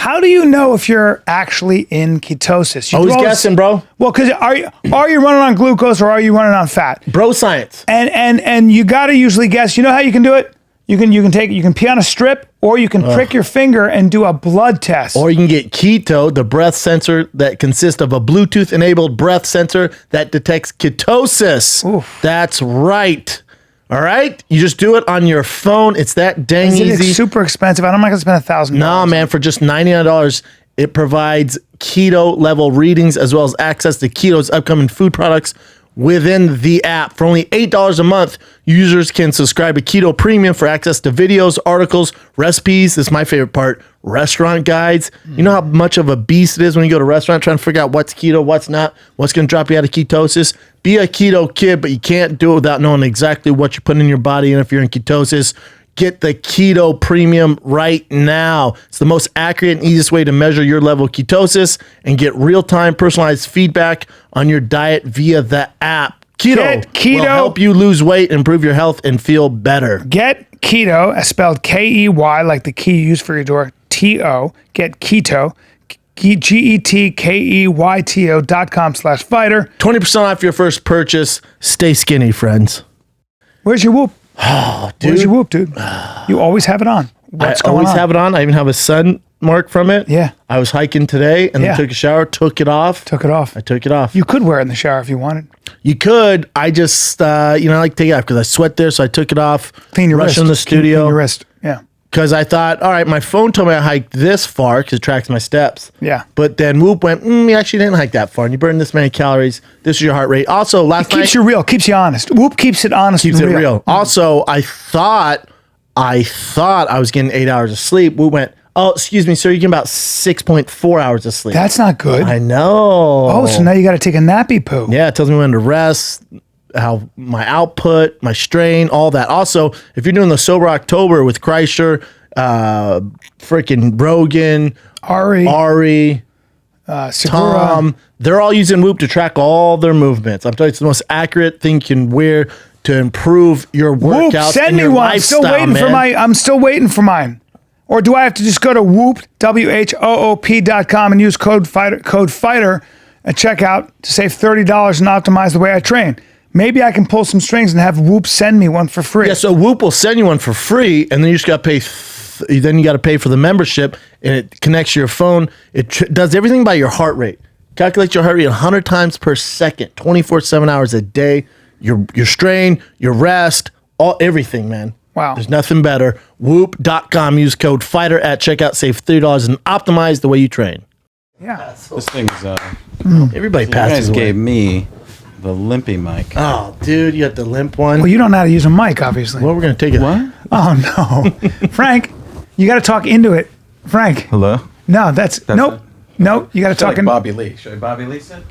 How do you know if you're actually in ketosis? You Always guessing, bro. Well, because are you running on glucose or are you running on fat? Bro science. And you got to usually guess. You know how you can do it? You can pee on a strip, or you can prick your finger and do a blood test. Or you can get Keto, the breath sensor that consists of a Bluetooth-enabled breath sensor that detects ketosis. Oof. That's right. All right? You just do it on your phone. It's that dang Is it easy. super expensive? I'm not going to spend $1,000. No, man, for just $99, it provides keto level readings as well as access to Keto's upcoming food products within the app. For only $8 a month, users can subscribe to Keto Premium for access to videos, articles, recipes. This is my favorite part, restaurant guides. You know how much of a beast it is when you go to a restaurant trying to figure out what's keto, what's not, what's going to drop you out of ketosis. Be a keto kid, but you can't do it without knowing exactly what you're putting in your body. And if you're in ketosis, get the Keto Premium right now. It's the most accurate and easiest way to measure your level of ketosis and get real-time personalized feedback on your diet via the app. Keto will help you lose weight, improve your health, and feel better. Get Keto, spelled K-E-Y, like the key you use for your door, T-O. Get Keto, GETKEYTO.com/fighter. 20% off your first purchase. Stay skinny, friends. Where's your Whoop? Oh, dude. Where's your Whoop, dude? You always have it on. What's I going always on? have it on. I even have a sun mark from it. Yeah. I was hiking today and then took a shower, took it off. Took it off. I took it off. You could wear it in the shower if you wanted. You could. I just, I like to take it off because I sweat there, so I took it off. Clean your rushed wrist. in the studio. Clean your wrist. Yeah. Because I thought, all right, my phone told me I hiked this far because it tracks my steps. Yeah. But then Whoop went, you actually didn't hike that far, and you burned this many calories. This is your heart rate. Also, last night. Keeps you real. Keeps you honest. Whoop keeps it honest. Keeps and it real. Also, I thought I was getting 8 hours of sleep. Whoop went, oh, excuse me, sir, you're getting about 6.4 hours of sleep. That's not good. I know. Oh, so now you got to take a nappy poo. Yeah, it tells me when to rest, how my output, my strain, all that. Also, if you're doing the Sober October with Kreischer, freaking Rogan, Ari, Segura. Tom, they're all using Whoop to track all their movements. I'm telling you, it's the most accurate thing you can wear to improve your Whoop, workouts send and me your one. lifestyle, I'm still waiting for mine. Or do I have to just go to Whoop, WHOOP.com and use code fighter at checkout to save $30 and optimize the way I train? Maybe I can pull some strings and have Whoop send me one for free. Yeah, so Whoop will send you one for free, and then you just got to pay. Then you got to pay for the membership, and it connects to your phone. It does everything by your heart rate. Calculates your heart rate 100 times per second, 24/7 hours a day. Your strain, your rest, everything, man. Wow. There's nothing better. Whoop.com. Use code FIGHTER at checkout. Save $30 and optimize the way you train. Yeah. This thing's, Everybody you passes guys away. gave me the limpy mic. Oh, dude, you got the limp one. Well, you don't know how to use a mic, obviously. Well, we're going to take it. What? Oh, no. Frank, you got to talk into it. Frank. Hello? No, nope. Nope. You got to talk Like in. Bobby Lee. Should I Bobby Lee sit?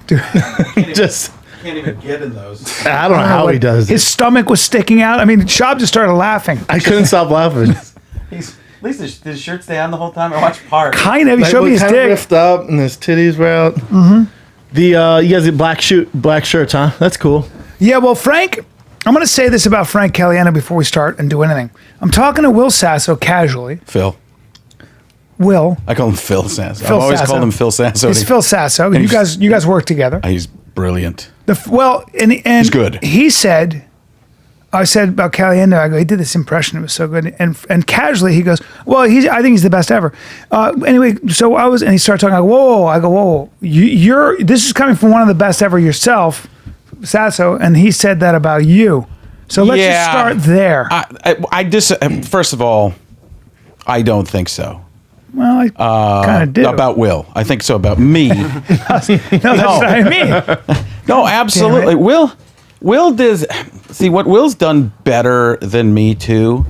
Just, Can't even get in those. I don't know how he does it. His stomach was sticking out. I mean, Schaub just started laughing. I couldn't stop laughing. At least did his shirt stay on the whole time? I watched Park. Kind of. He showed me his kind of dick. ripped up and his titties were out. Mm-hmm. You guys get black shirts, huh? That's cool. Yeah, well, Frank, I'm going to say this about Frank Caliendo before we start and do anything. I'm talking to Will Sasso casually. Phil. Will. I call him Phil Sasso. Phil I've always Sasso. called him Phil Sasso. It's Phil Sasso. You guys work together. He's brilliant. And He's good. He said, I said about Caliendo, I go, he did this impression. It was so good. And casually he goes, well, I think he's the best ever. Anyway, so and he started talking, I go, whoa, this is coming from one of the best ever yourself, Sasso. And he said that about you. So let's just start there. First of all, I don't think so. Well, I kind of do. About Will. I think so about me. No, that's what I mean. No, absolutely. Will does. See, what Will's done better than me too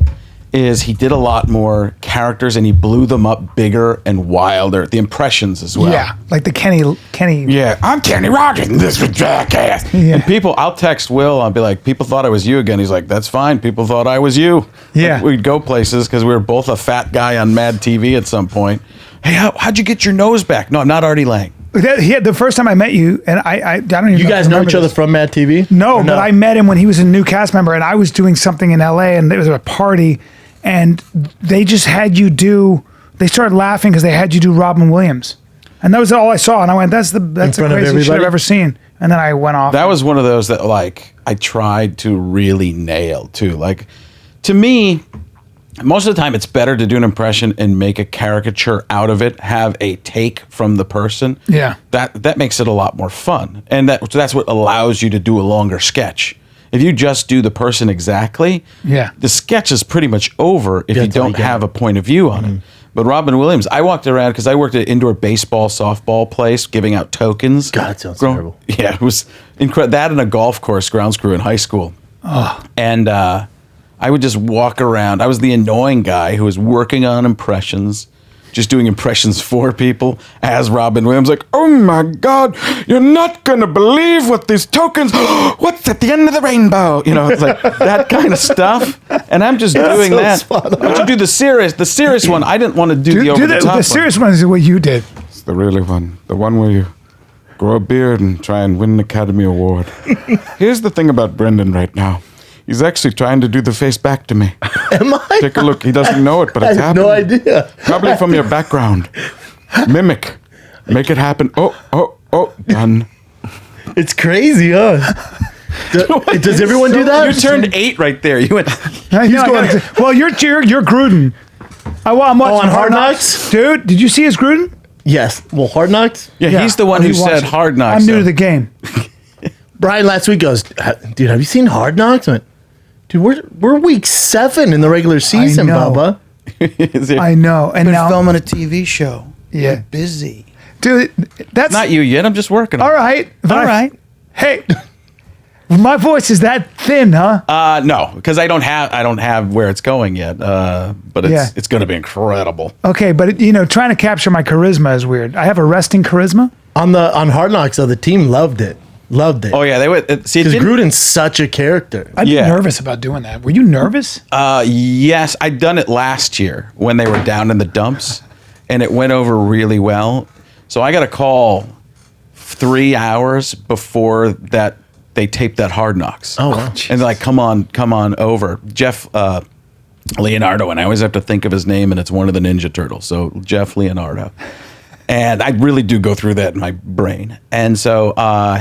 is he did a lot more characters and he blew them up bigger and wilder. The impressions as well. Yeah, like the Kenny. Yeah, I'm Kenny Rogers and this was Jackass. Yeah. And I'll text Will. I'll be like, people thought I was you again. He's like, that's fine. People thought I was you. Yeah. Like, we'd go places because we were both a fat guy on Mad TV at some point. Hey, how'd you get your nose back? No, I'm not Artie Lang. The first time I met you, and I don't even. You guys know each other this. from Mad TV? No, but I met him when he was a new cast member, and I was doing something in LA, and it was a party, and they just had you do. they started laughing because they had you do Robin Williams. And that was all I saw. And I went, that's the front of craziest shit I've everybody? ever seen. And then I went off. That was one of those that like I tried to really nail too. Like to me, most of the time it's better to do an impression and make a caricature out of it, have a take from the person. Yeah. That makes it a lot more fun. And that's what allows you to do a longer sketch. If you just do the person exactly, the sketch is pretty much over if you don't have a point of view on it. But Robin Williams, I walked around because I worked at an indoor baseball, softball place, giving out tokens. God, it sounds terrible. Yeah, it was incredible. That and a golf course grounds crew in high school. And I would just walk around. I was the annoying guy who was working on impressions, just doing impressions for people as Robin Williams. Like, oh my God, you're not going to believe what these tokens, what's at the end of the rainbow? You know, it's like that kind of stuff. And I'm just doing so that. But you do the serious one. I didn't want to do the over the top The serious one is what you did. It's the really one. The one where you grow a beard and try and win an Academy Award. Here's the thing about Brendan right now. He's actually trying to do the face back to me. Am I? Take a look. He doesn't know it, but I it's have happening. no idea. Probably from your background. Mimic. Make it happen. Oh, done. It's crazy, huh? Does everyone do that? You turned 8 right there. You went. Well, you're Gruden. I'm watching on Hard Knocks? Dude, did you see his Gruden? Yes. Well, Hard Knocks? Yeah, he's the one who said Hard Knocks. I'm new to the game. Brian last week goes, dude, have you seen Hard Knocks? I went, dude, we're week 7 in the regular season, know. Bubba. I know. And Been now, filming a TV show. Yeah. Been busy. dude, that's Not you yet. I'm just working on all it. right. All right. Hey, my voice is that thin, huh? No, because I don't have where it's going yet. But it's going to be incredible. Okay, but trying to capture my charisma is weird. I have a resting charisma. On Hard Knocks, though, the team loved it. Loved it. Oh yeah, they would see. Because Gruden's such a character. I'd be nervous about doing that. Were you nervous? Yes, I'd done it last year when they were down in the dumps, and it went over really well. So I got a call 3 hours before that they taped that Hard Knocks. Oh, wow. And they're like, come on over. Jeff Leonardo, and I always have to think of his name, and it's one of the Ninja Turtles. So Jeff Leonardo. And I really do go through that in my brain. And so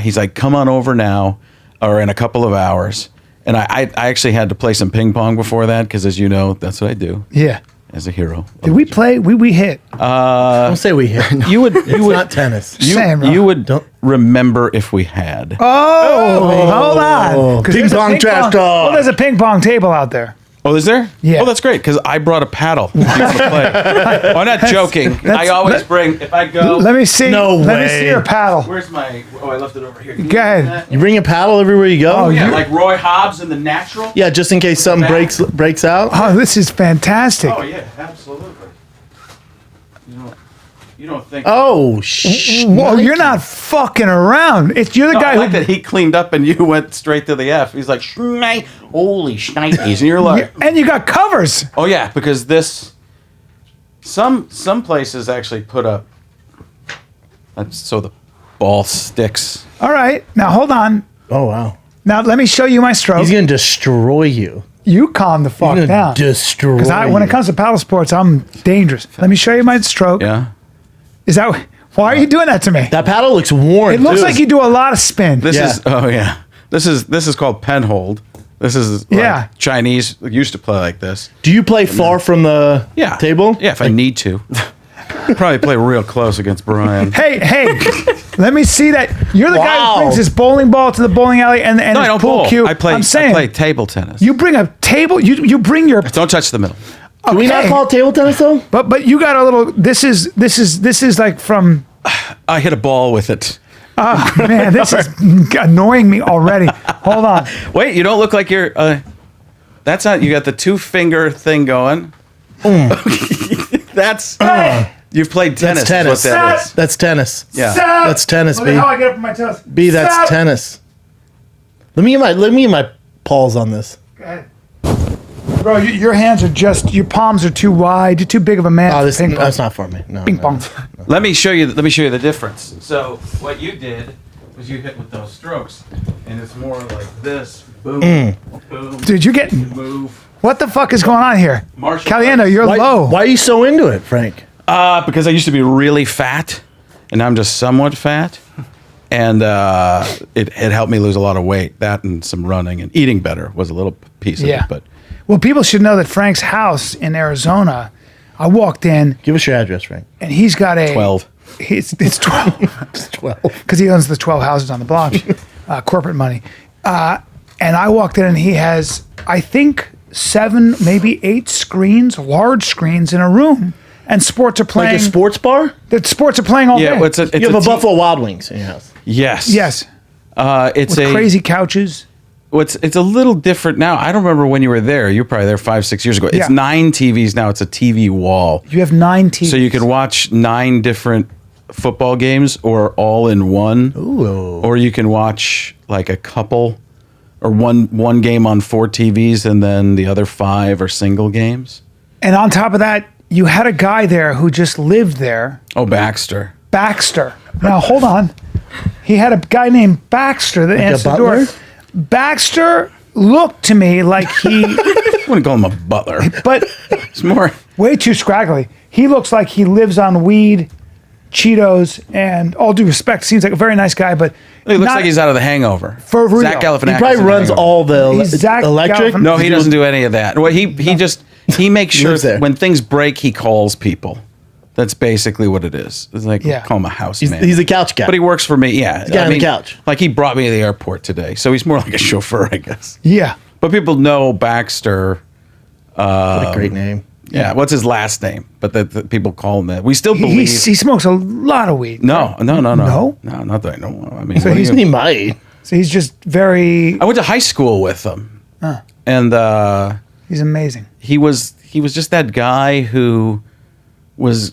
he's like, come on over now, or in a couple of hours. And I actually had to play some ping pong before that, because as you know, that's what I do. Yeah. As a hero. Did we play? We hit. Don't say we hit. You would It's not tennis. you would remember if we had. Hold on. 'Cause Ping there's a pong trash talk. Well, there's a ping pong table out there. Oh, is there? Yeah. Oh, that's great, because I brought a paddle. To play. I'm not joking. I always bring, if I go. Let me see. No Let me way. see your paddle. Where's my, I left it over here. Go ahead. You bring a paddle everywhere you go? Oh, Yeah, you- like Roy Hobbs in The Natural. Yeah, just in case something breaks out. Oh, this is fantastic. Oh, yeah, absolutely. You don't think. Oh, shh. Whoa, you're not fucking around. You're the No, guy I like who. that he cleaned up and you went straight to the F. He's like, holy shnikes. And you're like, And you got covers. oh yeah, because this, some places actually put up, so the ball sticks. All right. Now hold on. Oh, wow. Now let me show you my stroke. He's going to destroy you. You calm the fuck He's down. going to destroy Because when you. it comes to paddle sports, I'm dangerous. Let me show you my stroke. Yeah. Is that why are you doing that to me? That paddle looks worn, It looks too. like you do a lot of spin. This Yeah. is, oh yeah. This is called pen hold. This is Yeah. Chinese used to play like this. Do you play far from the Yeah. table? Yeah, if I need to. Probably play real close against Brian. Hey, let me see that. You're the guy Wow. who brings his bowling ball to the bowling alley and No, I his don't pool bowl. cue. I play table tennis. You bring a table. You bring your. Don't touch the middle. Do we not Okay. call it table tennis, though? But you got a little. This is like from. I hit a ball with it. Man, this is annoying me already. Hold on. Wait, you don't look like you're. That's not. You got the 2-finger thing going. That's. You've played tennis. That's tennis. Is what that is. That's tennis. Yeah. Stop. That's tennis, Look B. at how I get up on my toes. B, that's Stop. tennis. Let me get my paws on this. Go ahead. Bro, your hands are your palms are too wide. You're too big of a man. Oh, for ping pong. that's not for me. No. Ping no. pong. Let me show you the difference. So what you did was you hit with those strokes, and it's more like this. Boom, boom. Dude, you're getting. Move. What the fuck is going on here? Martial Caliendo, arts. you're low. Why are you so into it, Frank? Because I used to be really fat, and now I'm just somewhat fat. And it helped me lose a lot of weight. That and some running and eating better was a little piece of it. But well, people should know that Frank's house in Arizona, I walked in. Give us your address, Frank. And he's got a 12. It's 12. It's 12. Because he owns the 12 houses on the block, corporate money. And I walked in and he has, I think, 7, maybe 8 screens, large screens in a room. And sports are playing. Like a sports bar? The sports are playing all day. Yeah, it's You have a Buffalo Wild Wings in your house. Yes. Yes. It's With crazy couches. It's a little different now. I don't remember when you were there. You were probably there 5-6 years ago. It's Yeah. 9 TVs now. It's a TV wall. You have 9 TVs. So you can watch 9 different football games or all in one. Ooh. Or you can watch like a couple or one game on 4 TVs and then the other 5 are single games. And on top of that, you had a guy there who just lived there. Oh, Baxter. Baxter. Now, hold on. He had a guy named Baxter that answered the door. butler? Baxter looked to me like he, I wouldn't call him a butler. but It's more. way too scraggly. He looks like he lives on weed, Cheetos, and all due respect, seems like a very nice guy, but He looks not- like he's out of The Hangover. For real. Zach Galifianakis. He probably in The runs Hangover. all the He's Zach electric. Galifianakis. No, he doesn't do any of that. Well, he makes sure lives there. when things break, he calls people. That's basically what it is. It's like Yeah. call him a houseman. He's a couch guy. But he works for me. Yeah, guy on the couch. Like he brought me to the airport today, so he's more like a chauffeur, I guess. Yeah. But people know Baxter. What a great name. Yeah, what's his last name? But the people call him that. We still He, believe. he smokes a lot of weed. No, No? not that I know. I mean, what do He's you- he might. So he's just very, I went to high school with him, and he's amazing. he was just that guy who was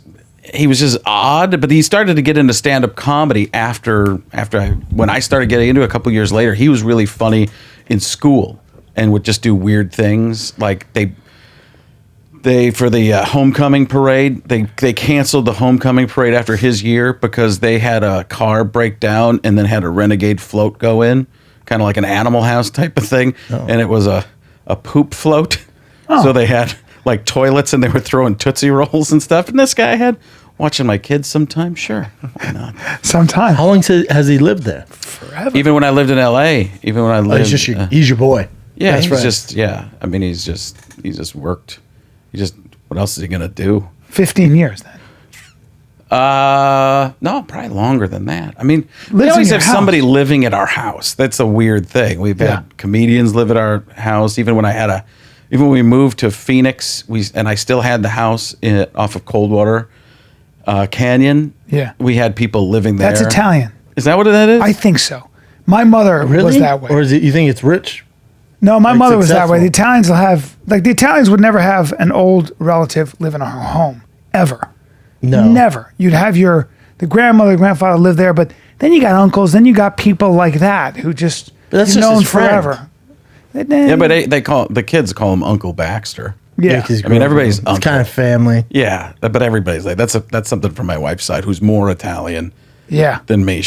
just odd, but he started to get into stand-up comedy when I started getting into it a couple years later. He was really funny in school and would just do weird things. Like they for the homecoming parade, they canceled the homecoming parade after his year because they had a car break down and then had a renegade float go in, kind of like an Animal House type of thing, and it was a poop float. So they had like toilets and they were throwing Tootsie Rolls and stuff. And this guy had watching my kids sometime. Sure. Why not? Sometimes. How long has he lived there? Forever. Even when I lived in LA, even when I lived. He's your boy. yeah, Best he's friend. just, yeah. I mean, he just worked. What else is he going to do? 15 years then. No, probably longer than that. I mean, we Lives in always your have somebody house. living at our house. That's a weird thing. We've Yeah. had comedians live at our house. Even when we moved to Phoenix, and I still had the house off of Coldwater Canyon. Yeah. We had people living there. That's Italian. Is that what that is? I think so. My mother Really? was that way. Or is it? You think it's rich? No, my Like mother was that way. successful. The Italians will have, like, the Italians would never have an old relative live in our home, ever. No. Never. You'd have the grandmother, grandfather live there, but then you got uncles, then you got people like that who just, But that's you've just known his friend. forever. yeah, but the kids call him Uncle Baxter. Yeah. 'cause he's I mean, grown everybody's up. uncle. It's kind of family. Yeah, but everybody's like that's something from my wife's side who's more Italian Yeah. than me.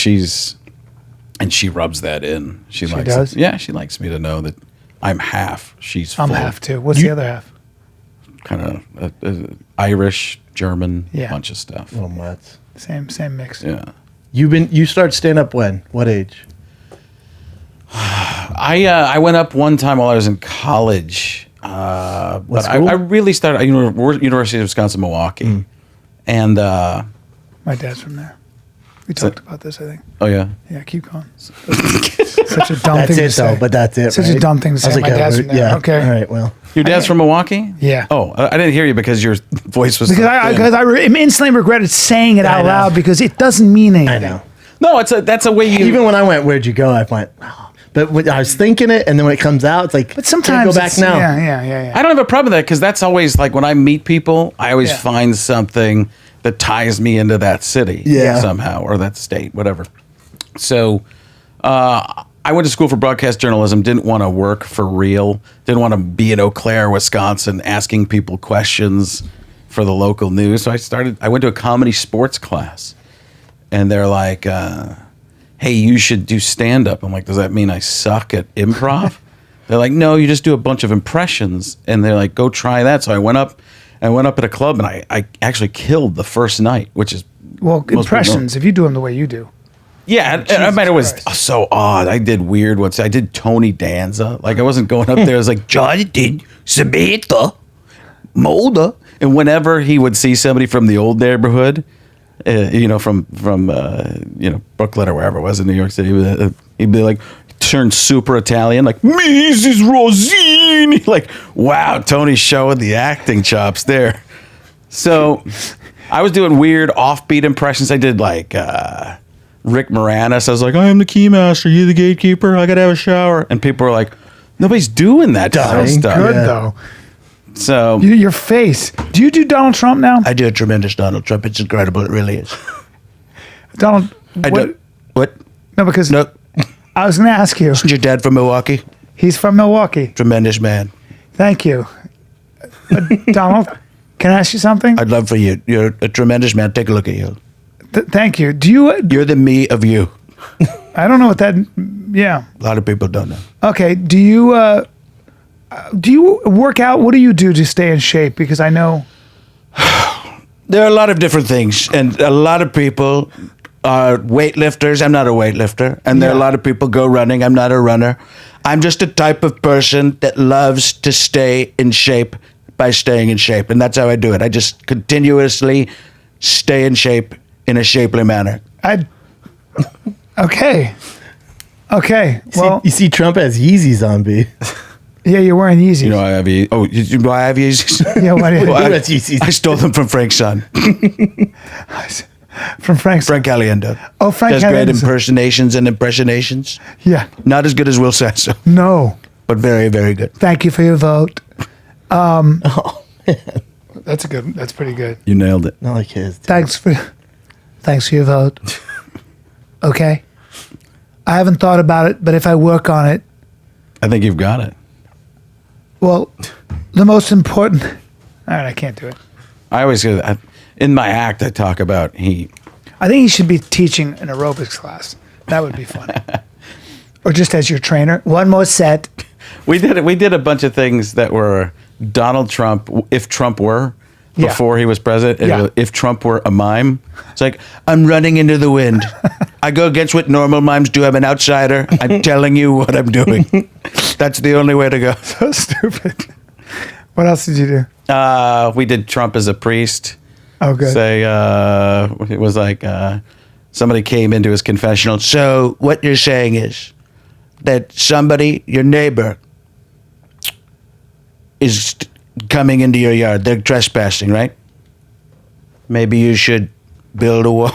And she rubs that in. She likes does? it. Yeah, she likes me to know that I'm half. She's I'm full. half too. What's the other half? Kind of Irish, German, Yeah. bunch of stuff. Little mutts. Same mix. Yeah. You start stand up when? What age? I went up one time while I was in college. But school? I really started at University of Wisconsin Milwaukee, and My dad's from there. We talked about this, I think. oh yeah, Yeah, keep going. Such a dumb That's thing to it though. say. But that's it. Such a right? dumb thing to I was say. My dad's from there. Yeah. Okay. All right. Well. your dad's from Milwaukee. Yeah. Oh, I didn't hear you because your voice was Because so I thin. instantly regretted saying it I out know. loud because it doesn't mean anything. I know. No, that's a way you. Even when I went, where'd you go? I went, oh. But when I was thinking it, and then when it comes out, it's like, But sometimes go back it's- now. Yeah. I don't have a problem with that because that's always like when I meet people, I always Yeah. find something that ties me into that city Yeah. somehow or that state, whatever. So I went to school for broadcast journalism, didn't want to work for real, didn't want to be in Eau Claire, Wisconsin, asking people questions for the local news. So I went to a comedy sports class and they're like, hey, you should do stand-up. I'm like, does that mean I suck at improv? They're like, no, you just do a bunch of impressions. And they're like, go try that. So I went up I went up at a club and I actually killed the first night, which is Well, most impressions, if you do them the way you do. yeah, and I mean, it was Christ. so odd. I did weird ones. I did Tony Danza. Like, I wasn't going up there. I was like, Jonathan, Samantha, Mulder. And whenever he would see somebody from the old neighborhood, from Brooklyn or wherever it was in New York City, he'd be like, turn super Italian, like, Mrs. Rosini. Like, wow, Tony's showing the acting chops there. So I was doing weird offbeat impressions. I did like Rick Moranis. I was like, I am the keymaster. You the gatekeeper. I got to have a shower. And people were like, nobody's doing that kind of stuff. Good, though. So Your face. Do you do Donald Trump now? I do a tremendous Donald Trump. It's incredible. It really is. Donald, I do. What? No, because No. I was going to ask you. Isn't your dad from Milwaukee? He's from Milwaukee. Tremendous man. Thank you. Donald, can I ask you something? I'd love for you. You're a tremendous man. Take a look at you. Thank you. Do you, You're the me of you. I don't know what that, yeah. A lot of people don't know. Okay. Do you work out? What do you do to stay in shape? Because I know. There are a lot of different things, and a lot of people are weightlifters. I'm not a weightlifter. And there are a Yeah. lot of people go running. I'm not a runner. I'm just a type of person that loves to stay in shape by staying in shape. And that's how I do it. I just continuously stay in shape in a shapely manner. Okay. Okay. Well, You see Trump as Yeezys on B. yeah, you're wearing Yeezys. you know, I have you. Oh, you know I have you. Yeah, what do you- Well, That's Yeezys. I stole them from Frank's son, From Frank's. Frank Caliendo. Oh, Frank Does great Caliendo's- impersonations and impressionations. Yeah. Not as good as Will Sasso, No. but very, very good. Thank you for your vote. That's good. That's pretty good. You nailed it. Not like his. Thanks for your vote. Okay. I haven't thought about it, but if I work on it, I think you've got it. well, the most important. All right, I can't do it. I always in my act, I talk about I think he should be teaching an aerobics class. That would be fun. Or just as your trainer. One more set. We did a bunch of things that were Donald Trump, if Trump were, Yeah. before he was president. and Yeah. If Trump were a mime. It's like, I'm running into the wind. I go against what normal mimes do. I'm an outsider. I'm telling you what I'm doing. That's the only way to go. So stupid. What else did you do? We did Trump as a priest. Oh, good. Say, it was like somebody came into his confessional. So what you're saying is that somebody, your neighbor, is coming into your yard. They're trespassing, right? Maybe you should build a wall.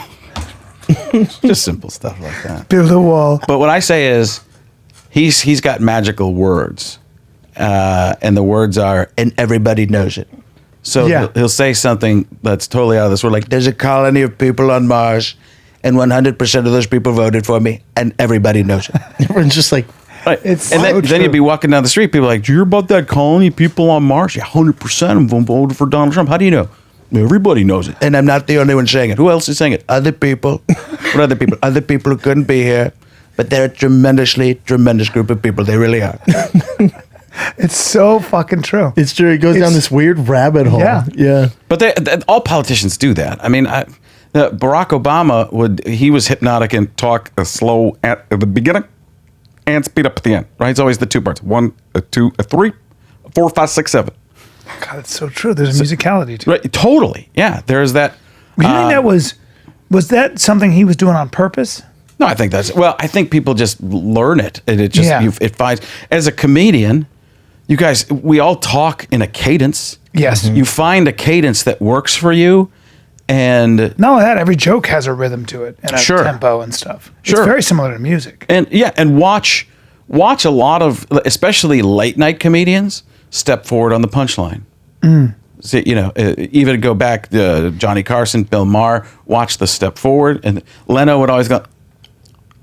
Just simple stuff like that. Build a wall. But what I say is, he's got magical words, and the words are, And everybody knows it. so Yeah. he'll say something that's totally out of this world, like, There's a colony of people on Mars, and 100% of those people voted for me, and everybody knows it. Everyone's just like, right. It's and so then true. you'd be walking down the street, people are like, do you hear about that colony of people on Mars? Yeah, 100% of them voted for Donald Trump. How do you know? Everybody knows it. And I'm not the only one saying it. Who else is saying it? Other people. What other people? Other people who couldn't be here. But they're a tremendous group of people. They really are. It's so fucking true. it's true. It goes down It's- this weird rabbit hole. Yeah. Yeah. But all politicians do that. I mean, Barack Obama he was hypnotic and talk slow at the beginning and speed up at the end, right? It's always the two parts. 1, 2, 3, 4, 5, 6, 7. God, it's so true. There's a musicality to it. Right? Totally. Yeah. There's that. Do you think that was that something he was doing on purpose? No, I think I think people just learn it, and it just Yeah. it finds. As a comedian, you guys, we all talk in a cadence. Yes. You find a cadence that works for you, and Not only that, every joke has a rhythm to it and a Sure. tempo and stuff. Sure. It's very similar to music. and watch a lot of, especially late night comedians, step forward on the punchline. So, even go back to Johnny Carson, Bill Maher, watch the step forward, and Leno would always go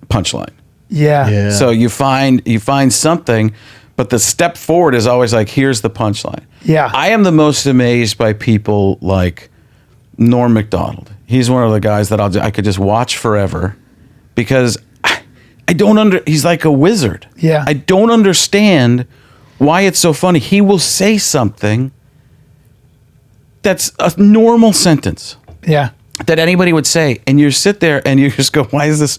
punchline. Yeah. Yeah. So you find something, but the step forward is always like, here's the punchline. Yeah. I am the most amazed by people like Norm Macdonald. He's one of the guys that I could just watch forever, because I don't he's like a wizard. Yeah. I don't understand. Why it's so funny. He will say something that's a normal sentence Yeah. that anybody would say, and you sit there and you just go, why is this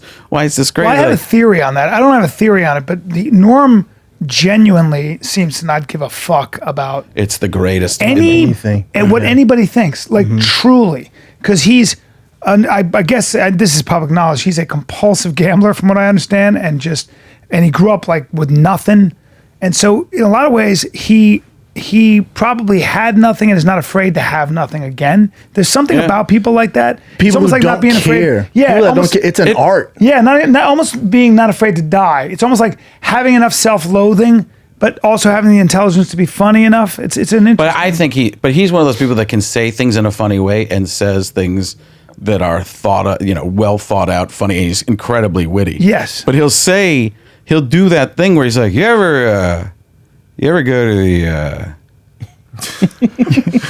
great? Well, I have a theory on that. I don't have a theory on it, but the Norm genuinely seems to not give a fuck about It's the greatest. Anything. and what anybody thinks, like truly, because he's, I guess this is public knowledge. He's a compulsive gambler, from what I understand, and he grew up like with nothing, and so in a lot of ways he probably had nothing and is not afraid to have nothing again. There's something about people like that. It's People almost who like don't not being care. afraid. Yeah, People that almost- don't care. It's an art. Yeah, not almost being not afraid to die. It's almost like having enough self-loathing, but also having the intelligence to be funny enough. It's an interesting. But I think he's one of those people that can say things in a funny way and says things that are well thought out, funny. And he's incredibly witty. Yes. But he'll do that thing where he's like, you ever go to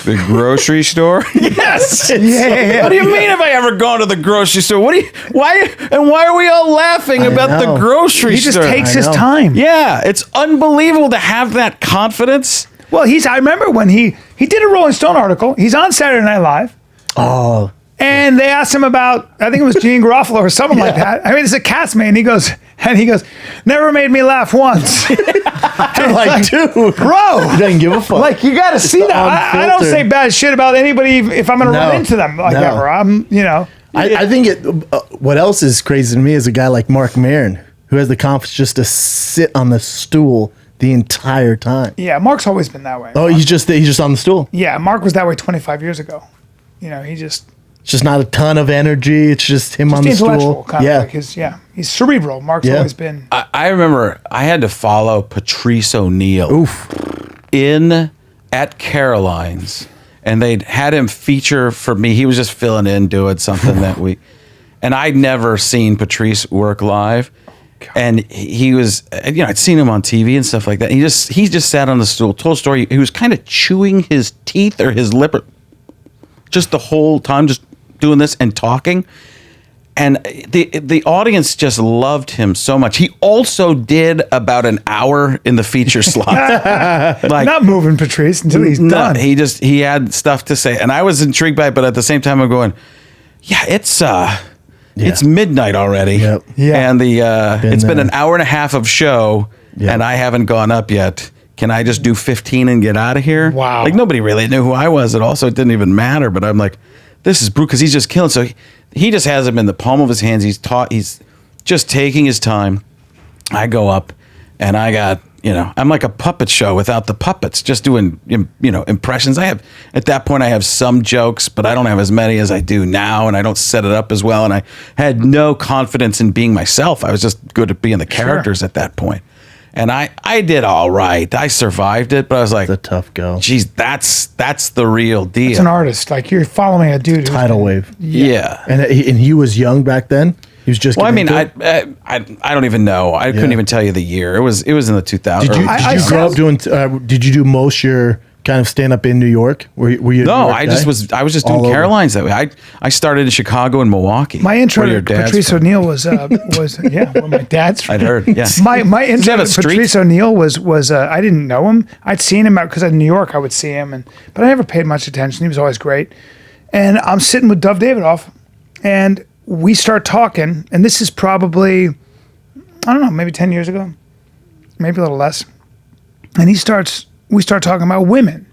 the grocery store? Yes. Yeah. What do you mean if I ever go to the grocery store? Why are we all laughing about know. the grocery He just store? takes I his know. time. Yeah, it's unbelievable to have that confidence. Well, I remember when he did a Rolling Stone article. He's on Saturday Night Live. Oh, And they asked him about, I think it was Gene Garofalo or something like that. I mean, it's a Catsman. He goes, never made me laugh once. like, dude, Bro, he doesn't give a fuck. like you got to see the that. I don't unfiltered. say bad shit about anybody if I'm going to No. run into them like No. ever. I think what else is crazy to me is a guy like Mark Maron who has the confidence just to sit on the stool the entire time. Yeah, Mark's always been that way. Oh, he's just on the stool. Yeah, Mark was that way 25 years ago. He just It's just not a ton of energy. It's just him on the intellectual stool. kind of like he's cerebral. Mark's Yeah. always been. I remember I had to follow Patrice O'Neal at Caroline's, and they'd had him feature for me. He was just filling in, doing something that week, and I'd never seen Patrice work live. And he was, I'd seen him on TV and stuff like that. He just sat on the stool, told a story. He was kind of chewing his teeth or his lip, just the whole time, just doing this and talking. And the audience just loved him so much. He also did about an hour in the feature slot. Like, Not moving Patrice until he's done. he had stuff to say, and I was intrigued by it. But at the same time, I'm going, yeah, it's midnight already. Yep. Yeah. And it's been there. an hour and a half of show, Yep. and I haven't gone up yet. Can I just do 15 and get out of here? Wow. Like nobody really knew who I was at all, so it didn't even matter. But I'm like, this is brutal because he's just killing. So he just has him in the palm of his hands. He's just taking his time. I go up, and I got, I'm like a puppet show without the puppets, just doing, impressions. At that point, I have some jokes, but I don't have as many as I do now, and I don't set it up as well. And I had no confidence in being myself. I was just good at being the characters at that point. And I did all right. I survived it, but I was like, It's a tough go. geez, that's the real deal. It's an artist. Like you're following a dude. Tidal wave. Yeah. And he was young back then. He was just. Well, I getting mean, into it. I don't even know. I couldn't even tell you the year. It was in the 2000s. Did you I grow up sound- doing? Did you do most of your kind of stand up in New York? Were you? a New No, York I guy? was just doing All over. Carolines that way. I started in Chicago and Milwaukee. My intro where to your dad's Patrice from. O'Neal was where my dad's from. I'd heard, yeah. My he intro have to a street? Patrice O'Neal was I didn't know him. I'd seen him out because in New York I would see him, but I never paid much attention. He was always great. And I'm sitting with Dov Davidoff, and we start talking. And this is probably, I don't know, maybe 10 years ago, maybe a little less. And we start talking about women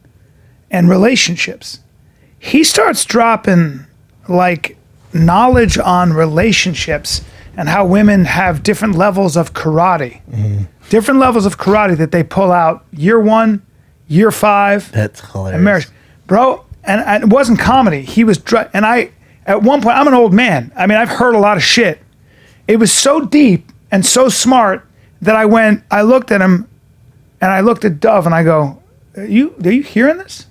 and relationships. He starts dropping like knowledge on relationships and how women have different levels of karate. Different levels of karate that they pull out year 1, year 5. That's hilarious. And marriage. Bro, and it wasn't comedy. He was and I at one point, I'm an old man. I mean, I've heard a lot of shit. It was so deep and so smart that I looked at him and I looked at Dove and I go, are you hearing this?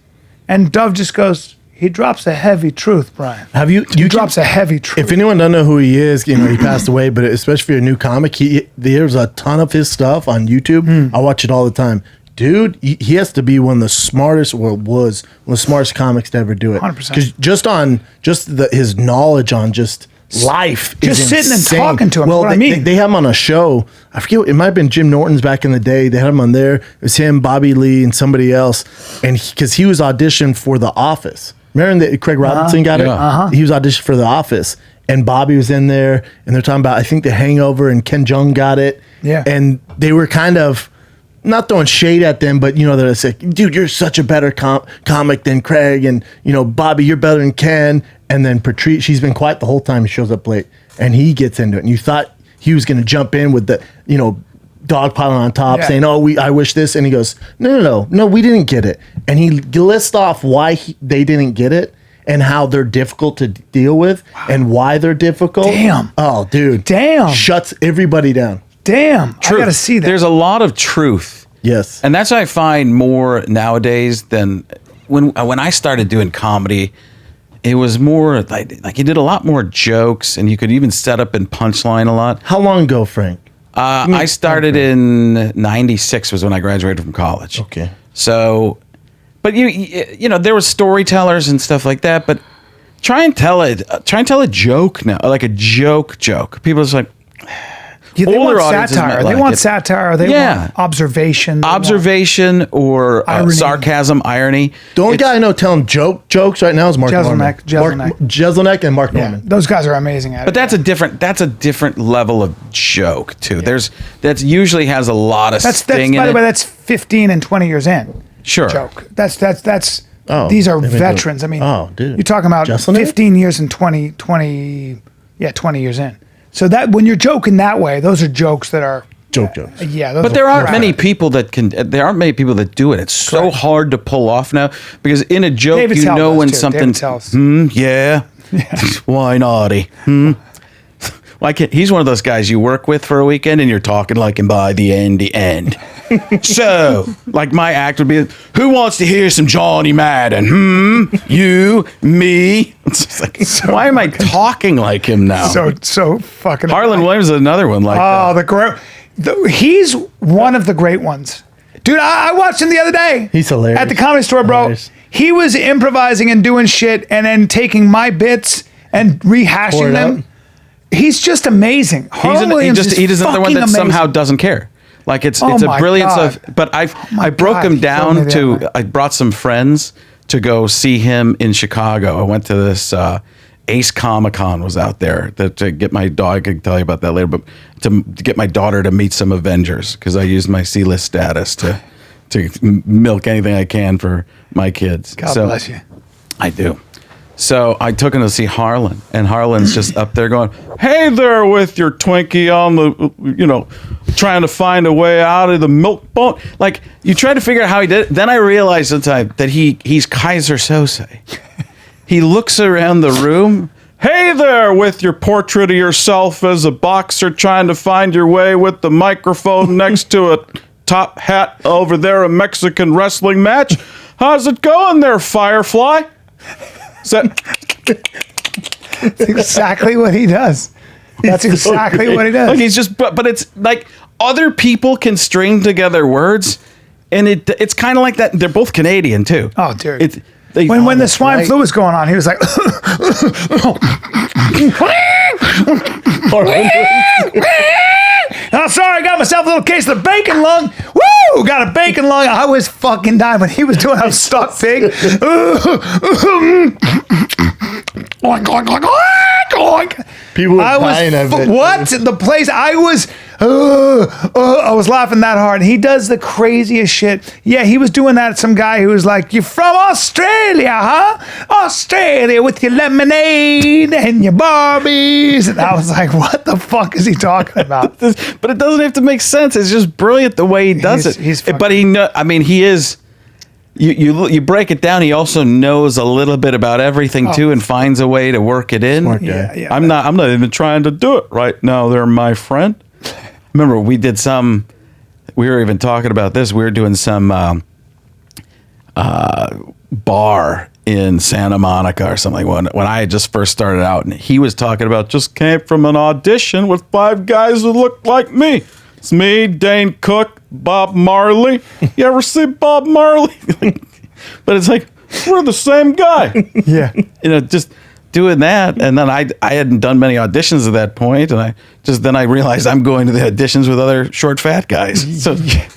And Dove just goes, he drops a heavy truth, Brian. Have you? He drops a heavy truth. If anyone doesn't know who he is, he passed away. But especially for your new comic, there's a ton of his stuff on YouTube. I watch it all the time. Dude, he has to be one of the smartest, or was one of the smartest comics to ever do it. 100%. Because his knowledge on just life Just is sitting and insane. talking to him, Well, what I mean. they have him on a show. I forget, it might have been Jim Norton's back in the day. They had him on there. It was him, Bobby Lee, and somebody else. And because he was auditioned for The Office. Remember that Craig Robinson got it? Yeah. He was auditioning for The Office, and Bobby was in there, and they're talking about, I think, The Hangover, and Ken Jeong got it. Yeah. And they were kind of not throwing shade at them, but, you know, they're like, dude, you're such a better comic than Craig, and, you know, Bobby, you're better than Ken. And then Patrice, she's been quiet the whole time. He shows up late, and he gets into it. And you thought he was going to jump in with the, you know, dog piling on top, saying, "Oh, I wish this," and he goes, "No, we didn't get it." And he lists off why they didn't get it and how they're difficult to deal with and why they're difficult. Damn. Oh, dude. Damn. Shuts everybody down. Damn. Truth. I got to see that. There's a lot of truth. Yes. And that's what I find more nowadays than when I started doing comedy. It was more like you did a lot more jokes, and you could even set up and punchline a lot. How long ago, Frank? I started in '96 was when I graduated from college. Okay. So, but you know, there were storytellers and stuff like that. But try and tell a joke now, like a joke. People are just like, Yeah, they older want audiences satire. might They like want it. satire. They want observation. They observation or Irony. sarcasm, irony. The only It's- guy I know telling jokes right now is Mark Norman. Jeselnik and Mark Yeah, Norman. those guys are amazing at But it. that's a different level of joke too. That's usually has a lot of That's sting by in the way, it. that's 15 and 20 years in. Sure. Joke. That's. Oh, these are they've been veterans. doing- I mean, oh, dude. you're talking about Jeselnik? 15 years and 20 years in. So that when you're joking that way, those are jokes that are Jokes. yeah. Those But are there aren't crap. many people that can. There aren't many people that do it. It's so Correct. hard to pull off now because in a joke David you Tell know does, when too. something. David Tell's. Yeah. Why naughty? Why can't? He's one of those guys you work with for a weekend and you're talking like him by the end. So, like my act would be, who wants to hear some Johnny Madden? You, me. It's just like, why am I talking like him now? So fucking. Harlan Williams is another one like Oh, that. he's one of the great ones. Dude, I watched him the other day. He's hilarious. At the Comedy Store, bro. Hilarious. He was improvising and doing shit and then taking my bits and Pour rehashing it them. out. He's just amazing. Harlan Williams is He's another one fucking that amazing. somehow doesn't care. Like it's Oh a my brilliance God. of. But I my broke God, him he told me down the to. other night. I brought some friends to go see him in Chicago. I went to this Ace Comic Con was out there to get my dog. I could tell you about that later, but to get my daughter to meet some Avengers because I used my C-list status to milk anything I can for my kids. God bless you. I do. So I took him to see Harlan, and Harlan's just up there going, "Hey there with your Twinkie on the, trying to find a way out of the milk bone." Like, you try to figure out how he did it. Then I realized sometime that he's Kaiser Sose. He looks around the room. "Hey there with your portrait of yourself as a boxer trying to find your way with the microphone next to a top hat over there, a Mexican wrestling match. How's it going there, Firefly?" That's exactly what he does. That's exactly what he does. Like he's just, but it's like other people can string together words, and it's kind of like that. They're both Canadian too. Oh, dude. When When the swine flu was going on, he was like, "Oh, sorry, I got myself a little case of the bacon lung. Woo! Got a bacon lung." I was fucking dying when he was doing a stuck pig. Oink, oink, oink, oink, oink. People were I was dying of it. what the place I was laughing that hard. He does the craziest shit. Yeah, he was doing that at some guy who was like, "You're from Australia, huh? Australia with your lemonade and your Barbies." And I was like, what the fuck is he talking about? But it doesn't have to make sense. It's just brilliant the way he does He's it. But he is. You break it down. He also knows a little bit about everything too, and finds a way to work it in. Smart guy. Yeah. I'm not even trying to do it right now. There, my friend. Remember, we did some. We were even talking about this. We were doing some bar in Santa Monica or something when I had just first started out, and he was talking about just came from an audition with 5 guys who looked like me. It's me, Dane Cook, Bob Marley. You ever see Bob Marley? But it's like we're the same guy. Yeah. Just doing that, and then I hadn't done many auditions at that point, and then I realized I'm going to the auditions with other short, fat guys. So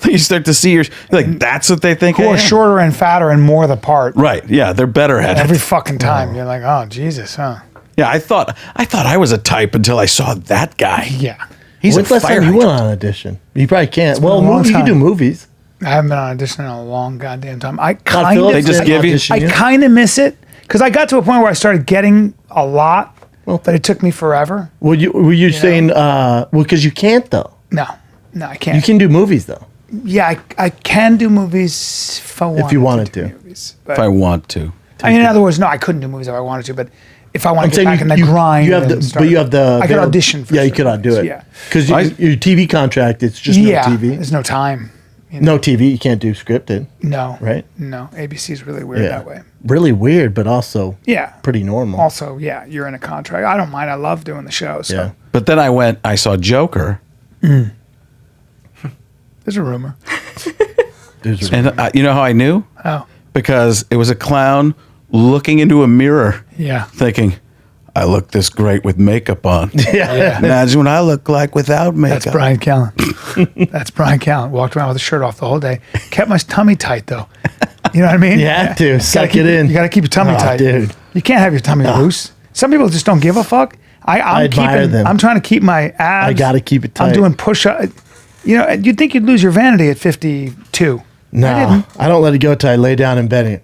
you start to see that's what they think. Who I are am. shorter and fatter and more the part. Right? Yeah, they're better at Every it. fucking time. You're like, oh, Jesus, huh? Yeah, I thought I was a type until I saw that guy. Yeah. He's When's a the last fire time you went hydrant. on an audition? You probably can't. been a long You can do time. movies. I haven't been on audition in a long goddamn time. I Todd kind Phillips They just did give you- audition I kind of miss it because I got to a point where I started getting a lot, but it took me forever. Were you saying because you can't though? No, I can't. You can do movies though. Yeah, I can do movies if I wanted you wanted do to. movies. If But, I want to. I mean, in other words, no, I couldn't do movies if I wanted to, but if I want I'm to get back in the grind, You have and the, start- but you have the. I could audition for Yeah, you certain could do things, it. Yeah, Because I- your TV contract, it's just yeah. no TV. There's no time. No TV. You can't do scripted. No, Right? No, ABC is really weird Yeah. that way. Really weird, but also Yeah. pretty normal. Also, yeah, you're in a contract. I don't mind. I love doing the show. So Yeah. But then I saw Joker, there's a rumor. There's and you know how I knew? Oh, Because it was a clown looking into a mirror, yeah. thinking, "I look this great with makeup on. yeah. Imagine what I look like without makeup." That's Brian Callen. That's Brian Callen. Walked around with a shirt off the whole day. Kept my tummy tight though. You know what I mean? You had to Gotta suck keep- it in. You got to keep your tummy Oh, tight, dude. You can't have your tummy loose. Some people just don't give a fuck. I admire them. I'm trying to keep my abs. I gotta keep it I'm tight. doing push-up. You know, you'd think you'd lose your vanity at 52. No, I don't let it go till I lay down in bed. And,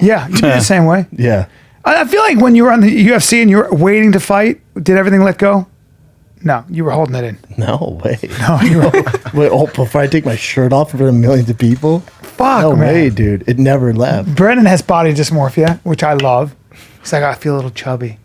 Yeah, you'd be the same way. yeah. I feel like when you were on the UFC and you were waiting to fight, did everything let go? No, you were holding it in. No way. No, you were. Wait, before I take my shirt off in front of millions of people? Fuck, No man. way, dude. It never left. Brendan has body dysmorphia, which I love. He's like, I feel a little chubby.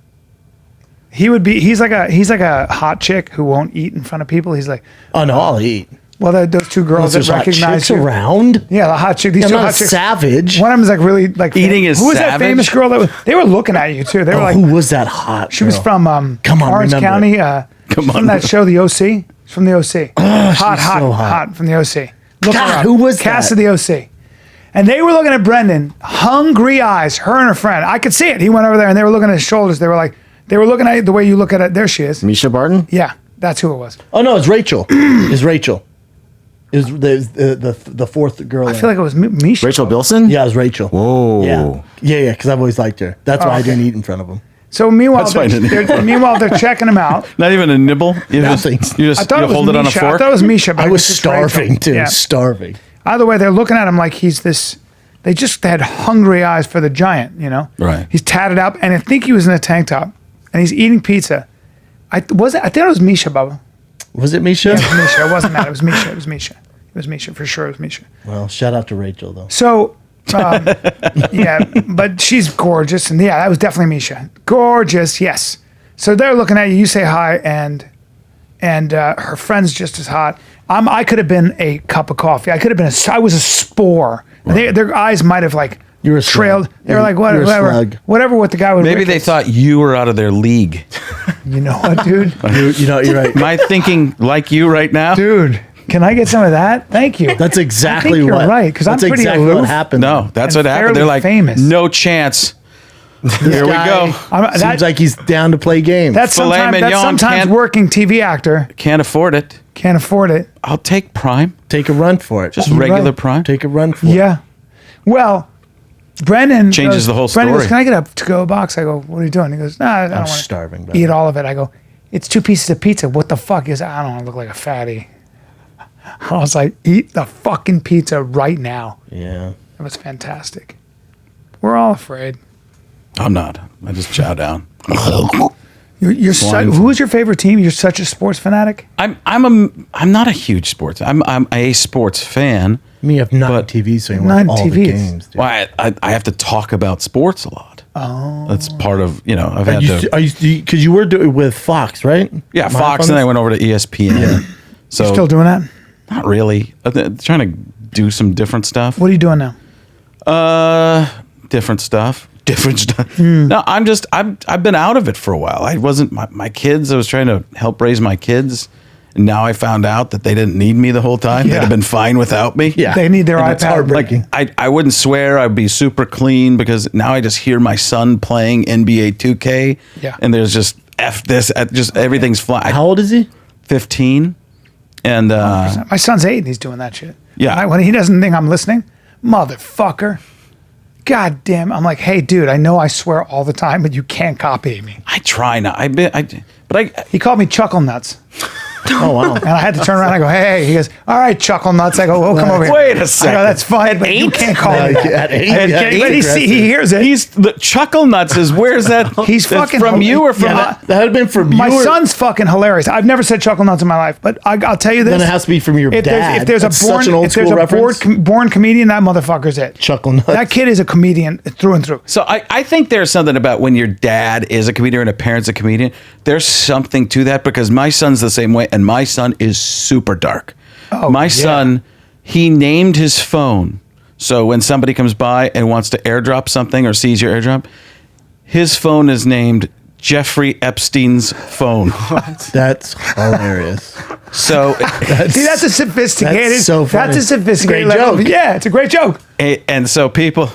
He's like a hot chick who won't eat in front of people. He's like, Oh no, I'll eat. well, those two girls There's that hot recognize chicks you. around. Yeah, the hot chick. These I'm two not hot a chicks. savage. One of them is like really like Eating is who was that savage? famous girl they were looking at you too? They were like, Who was that hot? she was girl? from Come on, Orange remember County. it. From that show, The OC. She's from The OC. Hot so hot. from The OC. Look her God, up. who was Cast that? of The OC. And they were looking at Brendan, hungry eyes, her and her friend. I could see it. He went over there and they were looking at his shoulders. They were looking at it the way you look at it. There she is. Misha Barton? Yeah, that's who it was. Oh no, it's Rachel. It's Rachel. Is the fourth girl? I feel like it was Misha. Rachel Bilson? Yeah, it was Rachel. Whoa. Yeah. Because I've always liked her. That's why I okay. didn't eat in front of them. So meanwhile, That's fine. they're checking him out. Not even a nibble. You Nothing. You I just thought you it was hold it on a Misha. I fork. thought it was Misha. But I was it's just Rachel. starving too. Yeah. Starving. Either way, they're looking at him like he's this. They just had hungry eyes for the giant, you know. Right. He's tatted up, and I think he was in a tank top, and he's eating pizza. I thought it was Misha, Bubba. Was it Misha? It was Misha. It wasn't that. It was Misha. It was Misha. It was Misha for sure. It was Misha. Well, shout out to Rachel though. So, yeah, but she's gorgeous, and yeah, that was definitely Misha. Gorgeous, yes. So they're looking at you. You say hi, and her friend's just as hot. I could have been a cup of coffee. I was a spore. Their eyes might have like You were a trailed. slug. They were like You're a whatever, slug. whatever. What the guy would. Maybe they thought you were out of their league. You know what, dude? You know, you're right. Am I thinking like you right now? Dude, can I get some of that? Thank you. That's exactly I think you're what. right, 'cause I'm that's pretty exactly aloof. what happened. No, that's And what happened. They're fairly like, famous. no chance. Here we Guy go. Seems That- like he's down to play games. That's Filet sometimes mignon can't- working TV actor Can't afford it. can't afford it. I'll take Prime. Take a run for it. Just You're regular right. Prime. take a run for it. Yeah. Well, Brendan Changes the whole Brendan goes, story. "Can I get a to-go box?" I go, "What are you doing?" He goes, "Nah, I don't I'm want to starving. eat all of it." I go, "It's 2 pieces of pizza. What the fuck is that?" I don't want to look like a fatty. I was like, "Eat the fucking pizza right now." Yeah. It was fantastic. We're all afraid. I'm not. I just chow down. You're who is your favorite team? You're such a sports fanatic. I'm not a huge sports. I'm a sports fan. I mean, you have 9 But- TVs, so you Nine watch all the TVs. games. Dude. Well, I have to talk about sports a lot. Oh, that's part of I've had to. Because you were doing with Fox, right? Yeah, Fox, and then I went over to ESPN. So Still doing that? not really. I'm trying to do some different stuff. What are you doing now? Different stuff. Different stuff. No, I've been out of it for a while. I wasn't my kids. I was trying to help raise my kids, And now I found out that they didn't need me the whole time. Yeah. They'd have been fine without me. Yeah. They need their And it's iPad. heartbreaking. I wouldn't swear I'd be super clean because now I just hear my son playing NBA 2K. Yeah. And there's just F this, just everything's flying. How old is he? 15. And My son's 8 and he's doing that shit. Yeah. When he doesn't think I'm listening, motherfucker. God damn. I'm like, hey, dude, I know I swear all the time, but you can't copy me. I try not. He called me chuckle nuts. Oh, wow. And I had to turn around and I go, hey. He goes, all right, chuckle nuts. I go, well, come over here. Wait a I go, second. that's fine, but you can't call me that. At 8, But he hears it. He's the chuckle nuts is where's that? He's that's fucking from you or from that would have been from My you. son's fucking hilarious. I've never said chuckle nuts in my life, but I'll tell you this. Then it has to be from your dad. If there's That's a born, such an old if there's school a reference. born comedian, that motherfucker's it. Chuckle nuts. That kid is a comedian through and through. So I think there's something about when your dad is a comedian and a parent's a comedian. There's something to that because my son's the same way, and my son is super dark. My son, he named his phone. So when somebody comes by and wants to airdrop something or sees your airdrop, his phone is named Jeffrey Epstein's phone. That's hilarious. So See, that's a sophisticated. That's so funny. That's a sophisticated Great level. joke. Yeah, it's a great joke. and so people.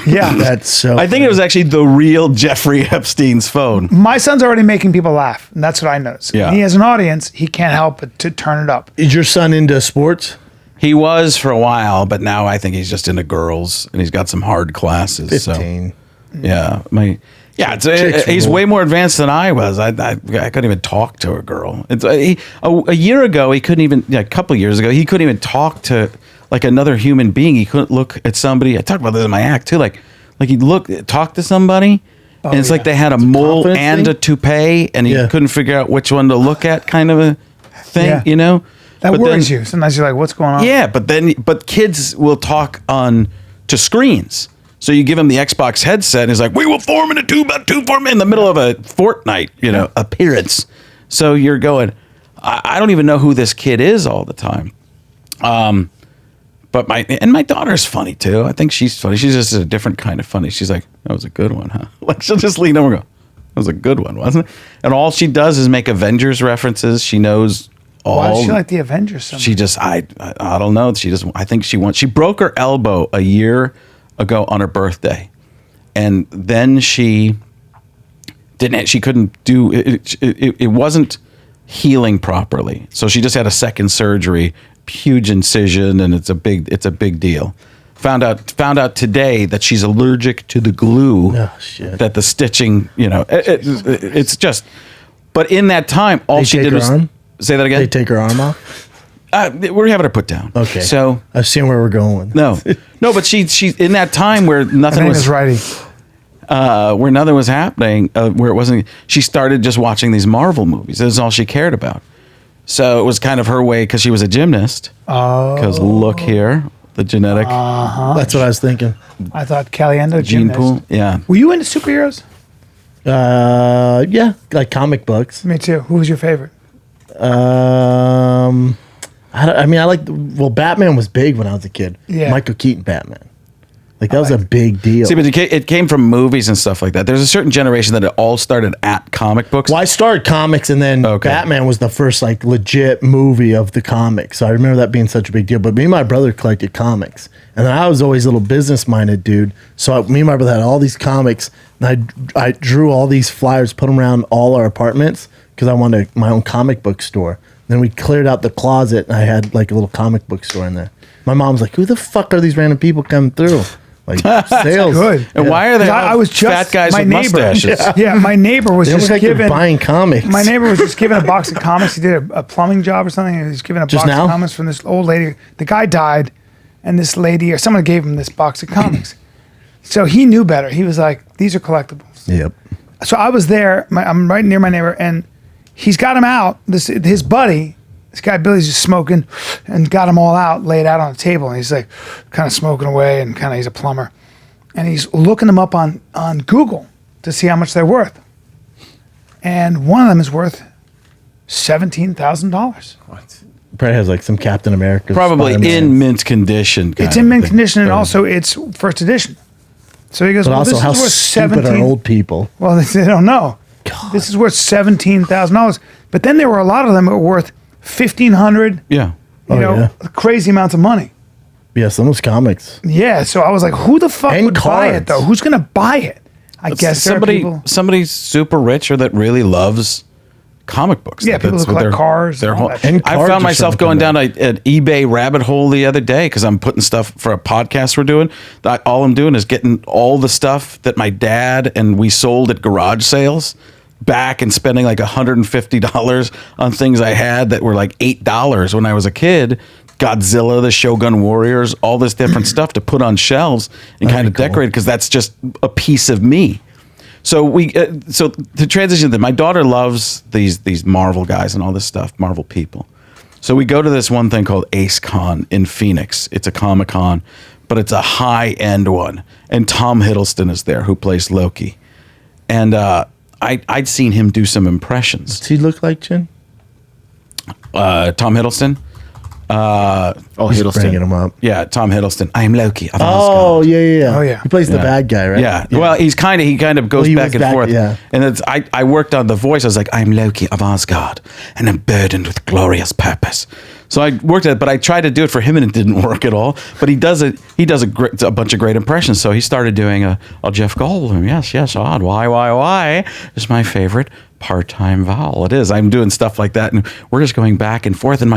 Yeah. That's so. I think it was actually the real Jeffrey Epstein's phone. My son's already making people laugh, and that's what I notice. Yeah. When he has an audience, he can't help but to turn it up. Is your son into sports? He was for a while, but now I think he's just into girls and he's got some hard classes. 15. So, yeah, Chicks he's rule. way more advanced than I was. I couldn't even talk to a girl. A year ago, he couldn't even. Yeah, a couple years ago, he couldn't even talk to like another human being. He couldn't look at somebody. I talked about this in my act too. Like he'd talk to somebody, and it's like they had a mole confidence and thing? a toupee, and he Yeah. couldn't figure out which one to look at, kind of a thing, Yeah. you know. That But worries then- you. Sometimes you're like, what's going on? Yeah, but kids will talk to screens. So you give him the Xbox headset, and he's like, "We will form in a 2x2 form in the middle of a Fortnite, appearance." So you're going, I don't even know who this kid is all the time. But my daughter's funny too. I think she's funny. She's just a different kind of funny. She's like, "That was a good one, huh?" Like she'll just lean over and go, "That was a good one, wasn't it?" And all she does is make Avengers references. She knows all. Why does she like the Avengers so much? She just I don't know. I think she broke her elbow a year ago on her birthday, and then she couldn't do it. It wasn't healing properly, so she just had a second surgery, huge incision, and it's a big deal. Found out today that she's allergic to the glue. Oh, shit. That the stitching, it's just. But in that time, all They she take did her was arm? say that again. They take her arm off? We're having her put down. Okay. So I've seen where we're going with no, but she in that time where Her nothing name was is Righty. where nothing was happening, where it wasn't. She started just watching these Marvel movies. That's all she cared about. So it was kind of her way because she was a gymnast. Oh. Because look here, the genetic That's what I was thinking. I thought Caliendo gene gymnast. pool. Yeah. Were you into superheroes? Yeah, like comic books. Me too. Who was your favorite? I like. Well, Batman was big when I was a kid. Yeah. Michael Keaton Batman. Like that was a big deal. See, but it came from movies and stuff like that. There's a certain generation that it all started at comic books. Well, I started comics, and then Okay. Batman was the first like legit movie of the comics. So I remember that being such a big deal. But me and my brother collected comics, and then I was always a little business minded dude. So me and my brother had all these comics, and I drew all these flyers, put them around all our apartments because I wanted my own comic book store. Then we cleared out the closet, and I had like a little comic book store in there. My mom's like, "Who the fuck are these random people coming through?" Like sales. Good. And why are they I was just fat guys my with neighbor. mustaches? Yeah, my neighbor was They look just like they're given. buying comics. My neighbor was just given a box of comics. He did a plumbing job or something. He was given a Just box now? of comics from this old lady. The guy died, and this lady or someone gave him this box of comics. So he knew better. He was like, "These are collectibles." Yep. So I was there. I'm right near my neighbor, and he's got him out. His buddy, this guy Billy's just smoking, and got him all out, laid out on the table, and he's like, kind of smoking away, and he's a plumber, and he's looking them up on Google to see how much they're worth, and one of them is worth $17,000. Probably has like some Captain America. Probably Spider-Man. in mint condition. It's in mint condition, and also it's first edition. So he goes, But "Well, also, this how is worth stupid 17." are old people? Well, they don't know. This is worth $17,000. But then there were a lot of them that were worth $1,500. Yeah. Crazy amounts of money. Yeah, some of those comics. Yeah, so I was like, who the fuck And would buy it cards. though? Who's gonna buy it? I guess there are people. somebody's super rich or that really loves comic books. Yeah, Like, people that's who what collect their- cars their and all whole- that shit. And I cards found are myself starting going to down come an eBay rabbit hole the other day because I'm putting stuff for a podcast we're doing. All I'm doing is getting all the stuff that my dad and we sold at garage sales back and spending like $150 on things I had that were like $8 when I was a kid. Godzilla, the Shogun Warriors, all this different stuff to put on shelves and kind of decorate because that's just a piece of me. So so to transition to my daughter loves these Marvel guys and all this stuff, Marvel people. So we go to this one thing called Ace Con in Phoenix. It's a Comic-Con, but it's a high-end one. And Tom Hiddleston is there, who plays Loki. And I'd seen him do some impressions. Does he look like Chin? Tom Hiddleston. He's bringing him up. Yeah, Tom Hiddleston. I am Loki. Of Oh, Asgard. yeah. Oh, yeah. He plays the bad guy, right? Yeah. Well, he kind of goes he back was and back- forth. yeah. And I worked on the voice. I was like, I'm Loki of Asgard, and I'm burdened with glorious purpose. So I worked at it, but I tried to do it for him, and it didn't work at all. But he does it. He does a bunch of great impressions. So he started doing a Jeff Goldblum. Yes, odd. Why? It's my favorite part-time vowel. It is. I'm doing stuff like that, and we're just going back and forth. And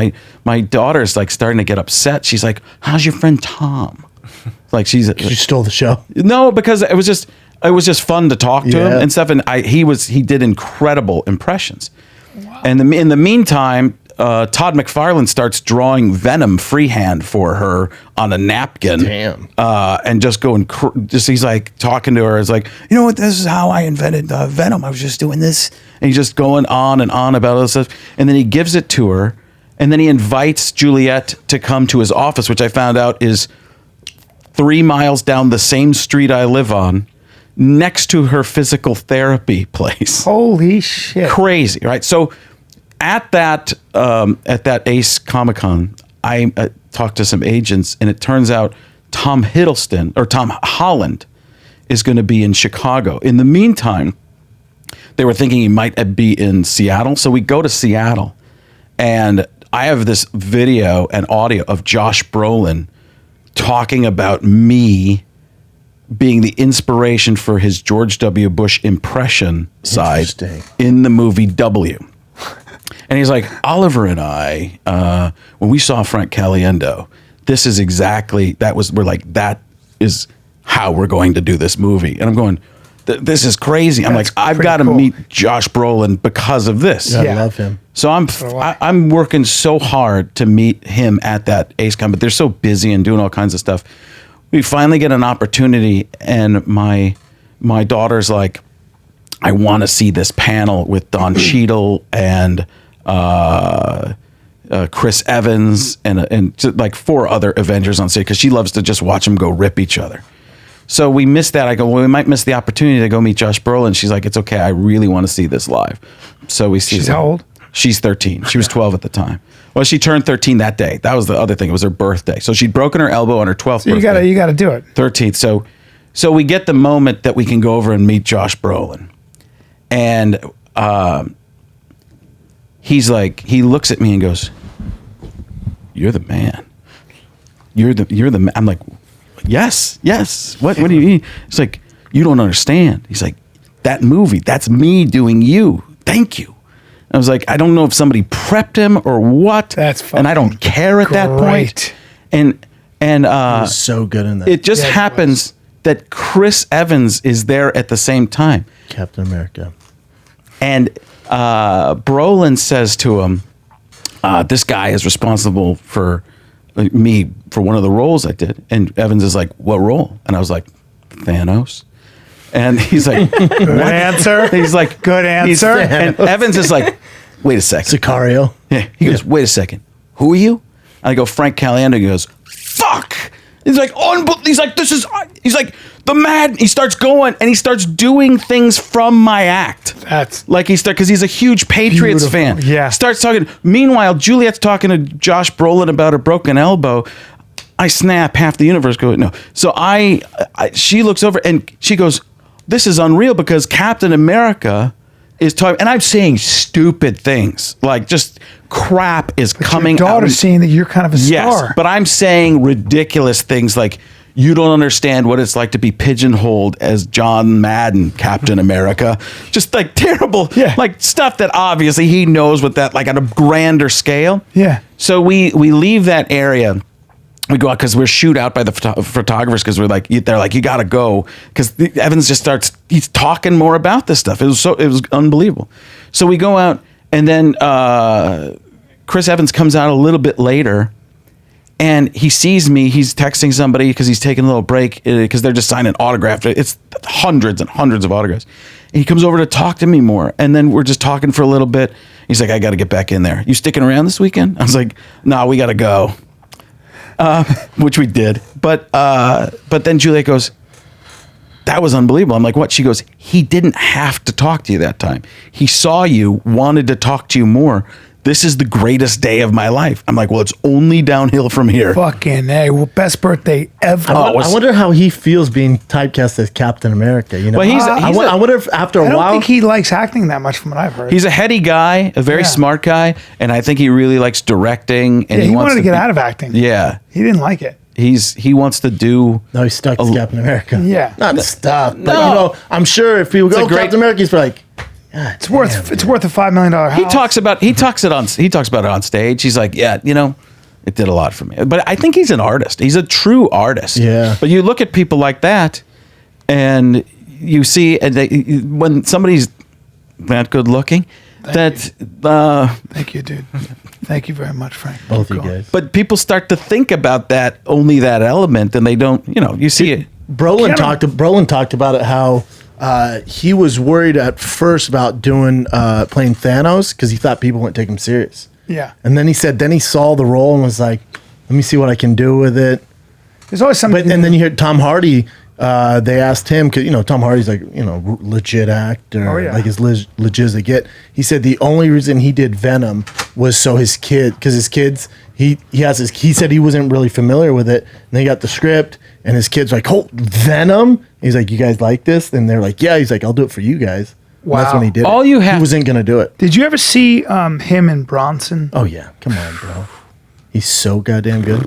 my daughter's like starting to get upset. She's like, "How's your friend Tom?" Like You stole the show. no, because it was just fun to talk to him Yeah. and stuff. And he did incredible impressions. Wow. And in the meantime, Todd McFarlane starts drawing Venom freehand for her on a napkin. Damn. And just going, he's like talking to her. It's like, you know what? This is how I invented Venom. I was just doing this. And he's just going on and on about all this stuff. And then he gives it to her. And then he invites Juliet to come to his office, which I found out is 3 miles down the same street I live on, next to her physical therapy place. Holy shit. Crazy, right? So at that Ace Comic-Con, I talked to some agents, and it turns out Tom Holland is going to be in Chicago. In the meantime, they were thinking he might be in Seattle. So we go to Seattle, and I have this video and audio of Josh Brolin talking about me being the inspiration for his George W. Bush impression side Interesting. in the movie W. And he's like, Oliver and I, when we saw Frank Caliendo, this is exactly, we're like, that is how we're going to do this movie. And I'm going, this is crazy. I'm like, That's I've pretty got to cool. meet Josh Brolin because of this. I Yeah. love him. So I'm working so hard to meet him at that Ace Con, but they're so busy and doing all kinds of stuff. We finally get an opportunity, and my daughter's like, I want to see this panel with Don Cheadle and Chris Evans and like 4 other Avengers on stage because she loves to just watch them go rip each other. So we missed that. I go, well, we might miss the opportunity to go meet Josh Brolin. She's like, it's okay. I really want to see this live. So we see. She's how old? She's 13. She was 12 at the time. Well, she turned 13 that day. That was the other thing. It was her birthday. So she'd broken her elbow on her 12th birthday. You gotta do it. 13th. So we get the moment that we can go over and meet Josh Brolin. And he's like, he looks at me and goes, "You're the man. You're the man." I'm like, yes. What do you mean? It's like, you don't understand. He's like, that movie, that's me doing you. Thank you. I was like, I don't know if somebody prepped him or what. That's and I don't care at that point. great. And He was so good in that. it just Yeah, it happens that Chris Evans is there at the same time. Captain America. And Brolin says to him, this guy is responsible for me for one of the roles I did. And Evans is like, what role? And I was like, Thanos. And he's like, Good answer. he's like, Good answer. And Evans is like, wait a second. Sicario. Yeah. He goes, wait a second. Who are you? And I go, Frank Caliendo. He goes, fuck. He's like, he's like, he's like, the mad. He starts going and he starts doing things from my act. That's Like because he's a huge Patriots Beautiful. fan. Yeah. Starts talking. Meanwhile, Juliet's talking to Josh Brolin about her broken elbow. I snap, half the universe go, no. So she looks over and she goes, this is unreal because Captain America is talking, and I'm saying stupid things, like just crap is coming Your out. daughter's seeing that you're kind of a Yes, star. but I'm saying ridiculous things like, you don't understand what it's like to be pigeonholed as John Madden, Captain America. Just like terrible, like stuff that obviously he knows what that, like on a grander scale. Yeah. So we leave that area. We go out because we're shoot out by the photographers because we're like, they're like, you got to go. Because Evans just starts, he's talking more about this stuff. It was unbelievable. So we go out, and then Chris Evans comes out a little bit later. And he sees me. He's texting somebody because he's taking a little break because they're just signing autographs. It's hundreds and hundreds of autographs. And he comes over to talk to me more. And then we're just talking for a little bit. He's like, I got to get back in there. You sticking around this weekend? I was like, no, we got to go. Which we did. But then Juliet goes, that was unbelievable. I'm like, what? She goes, he didn't have to talk to you that time. He saw you, wanted to talk to you more. This is the greatest day of my life. I'm like, well, it's only downhill from here. Fucking A. Well, best birthday ever. I wonder how he feels being typecast as Captain America. You know, Well, I wonder if after a I don't while, think he likes acting that much from what I've heard. He's a heady guy, a very smart guy, and I think he really likes directing. And he wants wanted to get be- out of acting. Yeah, He didn't like it. he wants to do. no, he's stuck as Captain America. Yeah. not stuck. But No. you know, I'm sure if people go a great- Captain America, he's like, God, It's worth a $5 million house. He talks about it on stage. He's like, yeah, you know, it did a lot for me. But I think he's an artist. He's a true artist. Yeah. But you look at people like that, and you see when somebody's that good looking, Thank you, dude. Thank you very much, Frank. both you Cool. guys. But people start to think about that, only that element, and they don't. You know, you see it. Brolin talked about it, how he was worried at first about doing playing Thanos because he thought people wouldn't take him serious. Yeah. And then he saw the role and was like, let me see what I can do with it. There's always something. But and then you hear Tom Hardy. They asked him because Tom Hardy's like legit actor, Oh, yeah. like as legit as they get. He said the only reason he did Venom was so his kid, because his kids, he said he wasn't really familiar with it. And they got the script, and his kids were like, oh, Venom. He's like, you guys like this? And they're like, yeah. He's like, I'll do it for you guys. And that's Wow. when he did All it. you He have- wasn't gonna do it. Did you ever see him and Bronson? Oh yeah, come on, bro. He's so goddamn good.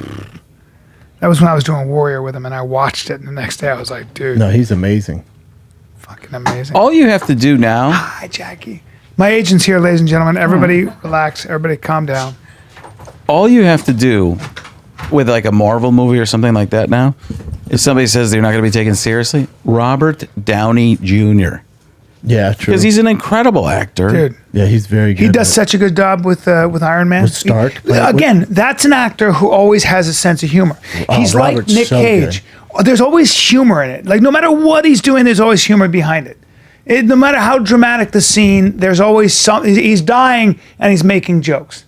That was when I was doing Warrior with him, and I watched it. And the next day, I was like, dude, No, he's amazing. fucking amazing. All you have to do now. Hi, Jackie. My agent's here, ladies and gentlemen. Everybody relax. Everybody calm down. All you have to do with like a Marvel movie or something like that now, if somebody says they're not going to be taken seriously, Robert Downey Jr. Yeah, true. Because he's an incredible actor. Dude, yeah, he's very good. he does such a good job with Iron Man. With Stark. Again, that's an actor who always has a sense of humor. He's like Robert's Nick so Cage. There's always humor in it. Like, no matter what he's doing, there's always humor behind it. No matter how dramatic the scene, there's always something. He's dying and he's making jokes,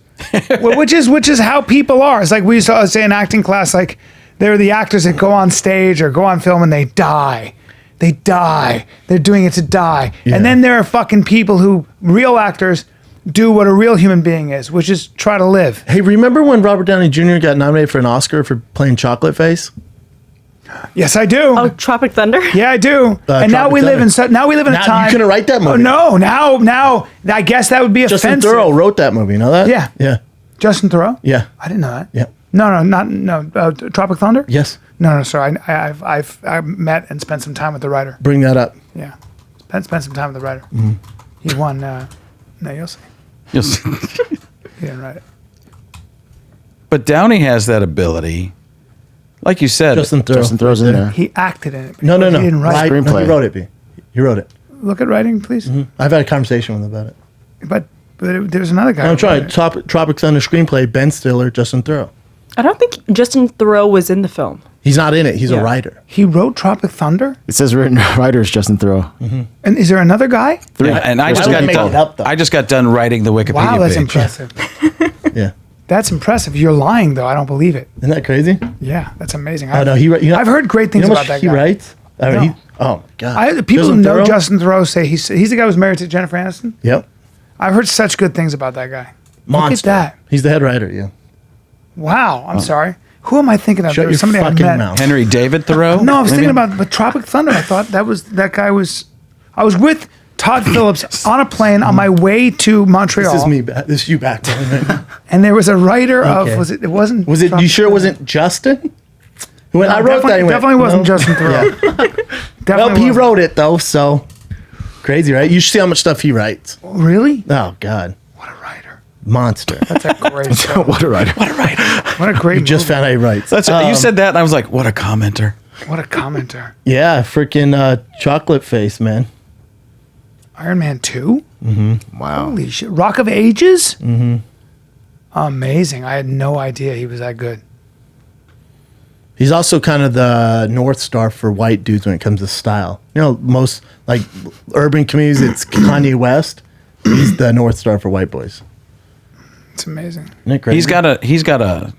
which is how people are. It's like we used to say in acting class, like they're the actors that go on stage or go on film and they die. They die. They're doing it to die. Yeah. And then there are fucking people who, real actors, do what a real human being is, which is try to live. Hey, remember when Robert Downey Jr. got nominated for an Oscar for playing Chocolate Face? Yes, I do. Oh, Tropic Thunder? Yeah, I do. And now Tropic we live in Thunder. now we live in a Now, time. you couldn't write that movie. Oh, now I guess that would be Justin offensive. Theroux wrote that movie. You know that? Yeah. Yeah. Justin Theroux? Yeah. I didn't know that. Yeah. No. Tropic Thunder? Yes. No, sorry. I've met and spent some time with the writer. Bring that up. Yeah. Spent some time with the writer. Mm-hmm. He won. No, you'll see. Yes. He didn't write it. But Downey has that ability. Like you said, Justin Theroux's in there. He acted in it. No. He didn't write it. Screenplay. He wrote it. B. He wrote it. Look at writing, please. I've had a conversation with him about it. But there's another guy. I'm who trying. wrote it. Tropic Thunder screenplay. Ben Stiller, Justin Theroux. I don't think Justin Theroux was in the film. He's not in it. He's Yeah. a writer. He wrote Tropic Thunder? It says written writer is Justin Theroux. And is there another guy? yeah, and I just would got make it up, though? done. I just got done writing the Wikipedia Wow, that's page. impressive. Yeah. That's impressive. You're lying, though. I don't believe it. Isn't that crazy? Yeah, that's amazing. Oh no, he. I've heard great things you know about how that much he guy. writes. I mean, No. oh my god. The people who Justin know Theroux? Justin Theroux say he's the guy who's married to Jennifer Aniston. Yep. I've heard such good things about that guy. Monster. Look at that. He's the head writer. Yeah. Wow. I'm sorry. Who am I thinking of? Shut There was your somebody I fucking met. mouth. Henry David Thoreau? No, I was maybe? thinking about Tropic Thunder. I thought that guy was. I was with Todd Phillips on a plane on my way to Montreal. This is me back. This is you back. And there was a writer Okay. of, it wasn't. Was it, you sure it wasn't Justin? Who went, I wrote that. He went, Definitely wasn't "No." Justin Thoreau. Well, Definitely he wasn't. wrote it though, so crazy, right? You should see how much stuff he writes. Really? Oh God, What a writer. monster. That's a great show. What a writer. What a great Just movie. found out he writes. That's you said that, and I was like, what a commenter. What a commenter. Yeah, freaking chocolate face, man. Iron Man 2? Wow. Holy shit. Rock of Ages? Mm-hmm. Amazing. I had no idea he was that good. He's also kind of the North Star for white dudes when it comes to style. You know, most like urban communities, it's Kanye West. He's the North Star for white boys. It's amazing. Isn't it crazy? He's got a,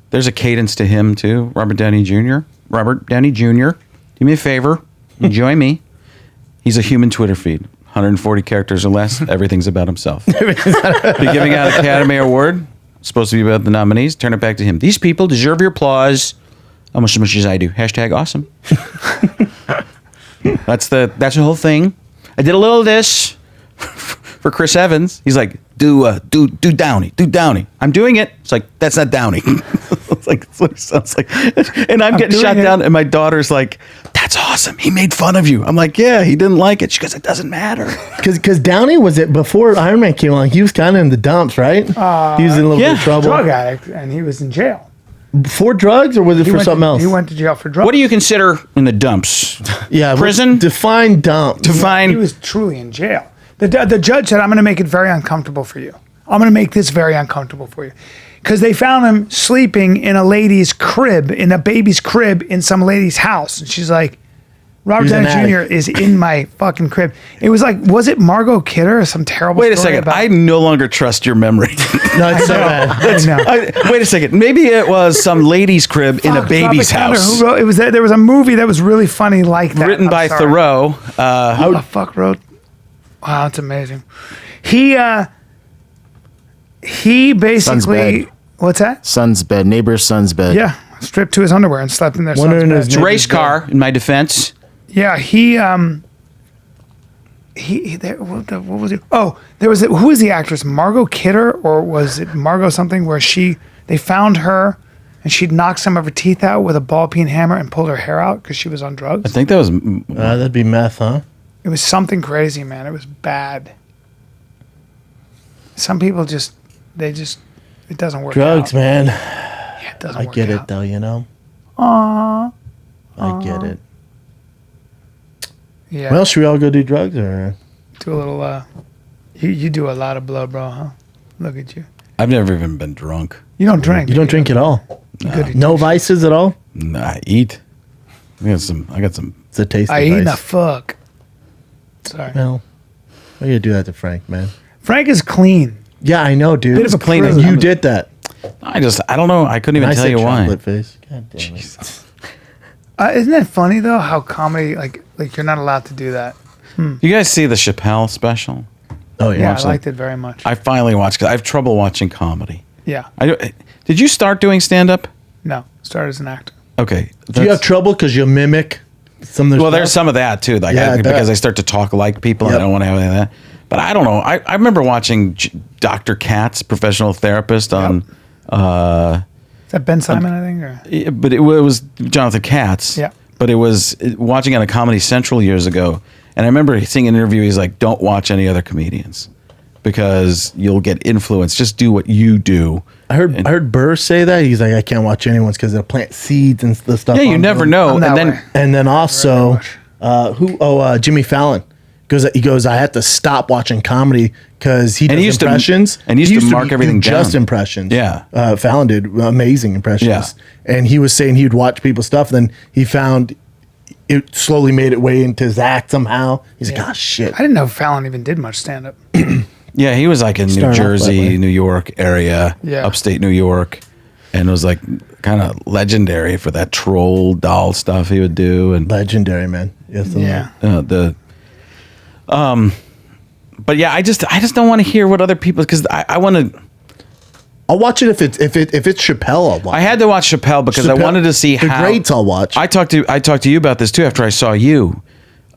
there's a cadence to him too. Robert Downey Jr. Do me a favor. Enjoy me. He's a human Twitter feed. 140 characters or less. Everything's about himself. Be giving out Academy Award. Supposed to be about the nominees. Turn it back to him. These people deserve your applause almost as much as I do. # awesome. That's the whole thing. I did a little of this for Chris Evans. He's like, do Downey. I'm doing it. It's like, that's not Downey. It's like, that's what it sounds like. And I'm getting doing shot it. down, and my daughter's like, that's awesome. He made fun of you. I'm like, yeah, he didn't like it. She goes, it doesn't matter. Because Downey was it before Iron Man came along. He was kind of in the dumps, right? He was in a little bit of trouble. Drug addict, and he was in jail. For drugs, or was it He for went something to, else? He went to jail for drugs. What do you consider in the dumps? Yeah, Prison? Define dump. He was truly in jail. The judge said, I'm going to make it very uncomfortable for you. I'm going to make this very uncomfortable for you. Because they found him sleeping in a lady's crib, in a baby's crib in some lady's house. And she's like, Robert He's an Downey Jr. addict. is in my fucking crib. It was like, was it Margot Kidder or some terrible Wait a story second. about- I no longer trust your memory. No, it's so bad. I know. Wait a second. Maybe it was some lady's crib in a Fuck, baby's Robert Downey, house. who wrote, it was there was a movie that was really funny like that. Written I'm by sorry. Thoreau. Who the fuck wrote? Wow, it's amazing. He basically, bed. what's that? Son's bed. Neighbor's son's bed. Yeah, stripped to his underwear and slept in their Wonder son's in bed. his It's a race car, in my defense. Yeah, what was it? Oh, there was who was the actress? Margot Kidder, or was it Margot something? Where they found her and she'd knocked some of her teeth out with a ball peen hammer and pulled her hair out because she was on drugs. I think that was. That'd be meth, huh? It was something crazy, man. It was bad. Some people it doesn't work. Drugs, out. man. Yeah, it doesn't I work get out. it, though, you know? Aww. I get it. Yeah. Well, should we all go do drugs, or? do a little. You do a lot of blow, bro, huh? Look at you. I've never even been drunk. You don't drink. You don't drink at all? Good. No vices at all? Nah, I eat. I got some. It's a taste I of eat the vice. fuck. Sorry. Well, why you do that to Frank, man? Frank is clean. Yeah, I know, dude. Bit of a clean as- prude. You did that. I don't know. I couldn't even I tell said you why. chocolate face. God damn it. Isn't that funny though? How comedy, like you're not allowed to do that. You guys see the Chappelle special? Oh, Yeah, yeah. I liked it very much. I finally watched because I have trouble watching comedy. Yeah. Did you start doing stand up? No. Started as an actor. Okay. Do you have trouble because you mimic some of their Well, there's stuff? some of that too, like Yeah, I bet. because I start to talk like people, and Yep. I don't want to have any of that. But I don't know. I remember watching Dr. Katz, professional therapist, on. Is that Ben Simon, I think? Or? But it was Jonathan Katz. Yeah. But it was watching on a Comedy Central years ago, and I remember seeing an interview. He's like, "Don't watch any other comedians because you'll get influenced. Just do what you do." I heard Burr say that. He's like, I can't watch anyone's because they'll plant seeds and the stuff. Yeah, you on never them. know. I'm that And then way. And then also, much. Jimmy Fallon. He goes, I had to stop watching comedy because he does he used to- impressions. and he used to mark do everything just down. impressions. Yeah. Fallon did amazing impressions. Yeah. And he was saying he would watch people's stuff. Then he found it slowly made its way into his act somehow. He's like, oh, shit. I didn't know Fallon even did much stand up. yeah, he was like in New Started off that way. Jersey, New York area, Yeah. upstate New York, and it was like kind of legendary for that troll doll stuff he would do, and Legendary, man. Yes, Yeah. But yeah, I just don't want to hear what other people, because I want to. I'll watch it if it's Chappelle. I'll watch. I had to watch Chappelle because I Chappelle- wanted to see the how greats I'll watch. I talked to you about this too after I saw you.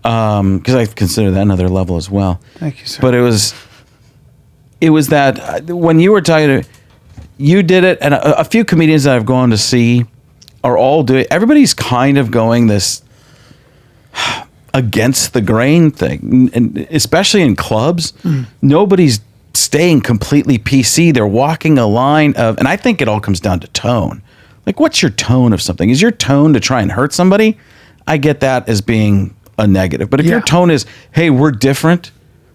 because I consider that another level as well. Thank you, sir. But it was that when you were talking, you did it, and a few comedians that I've gone to see are all doing. Everybody's kind of going this against the grain thing, and especially in clubs, nobody's staying completely PC. They're walking a line of, and I think it all comes down to tone. Like, what's your tone of something? Is your tone to try and hurt somebody? I get that as being a negative. But if your tone is, hey, we're different,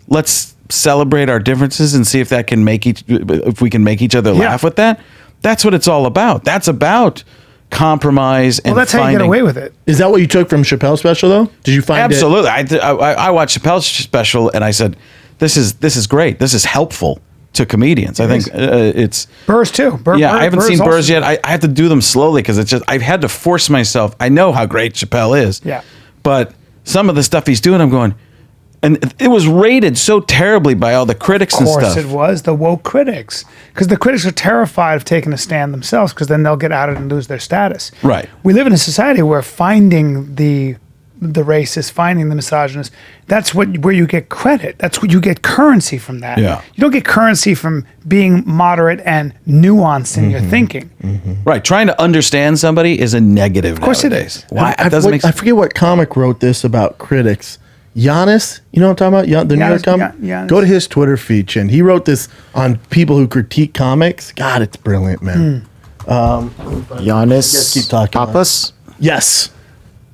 let's celebrate our differences and see if that can if we can make each other laugh with that. That's what it's all about. That's about compromise and that's how you get away with it. Is that what you took from Chappelle's special, though? Did you find Absolutely. I watched Chappelle's special and I said, this is great. This is helpful to comedians. I think it's Burr's too. I haven't seen Burr's yet. I have to do them slowly because it's just I've had to force myself. I know how great Chappelle is. Yeah. But some of the stuff he's doing, I'm going, and it was rated so terribly by all the critics and stuff. Of course it was, the woke critics. Because the critics are terrified of taking a stand themselves because then they'll get outed and lose their status. Right. We live in a society where finding the racist, finding the misogynist, that's where you get credit. That's what you get currency from that. Yeah. You don't get currency from being moderate and nuanced in your thinking. Right. Trying to understand somebody is a negative. Of course it is. Why? It doesn't make I forget what comic wrote this about critics. Giannis, you know what I'm talking about? The New York comic? Giannis. Go to his Twitter feed, and he wrote this on people who critique comics. God, it's brilliant, man. Giannis keep talking. Papas. Yes.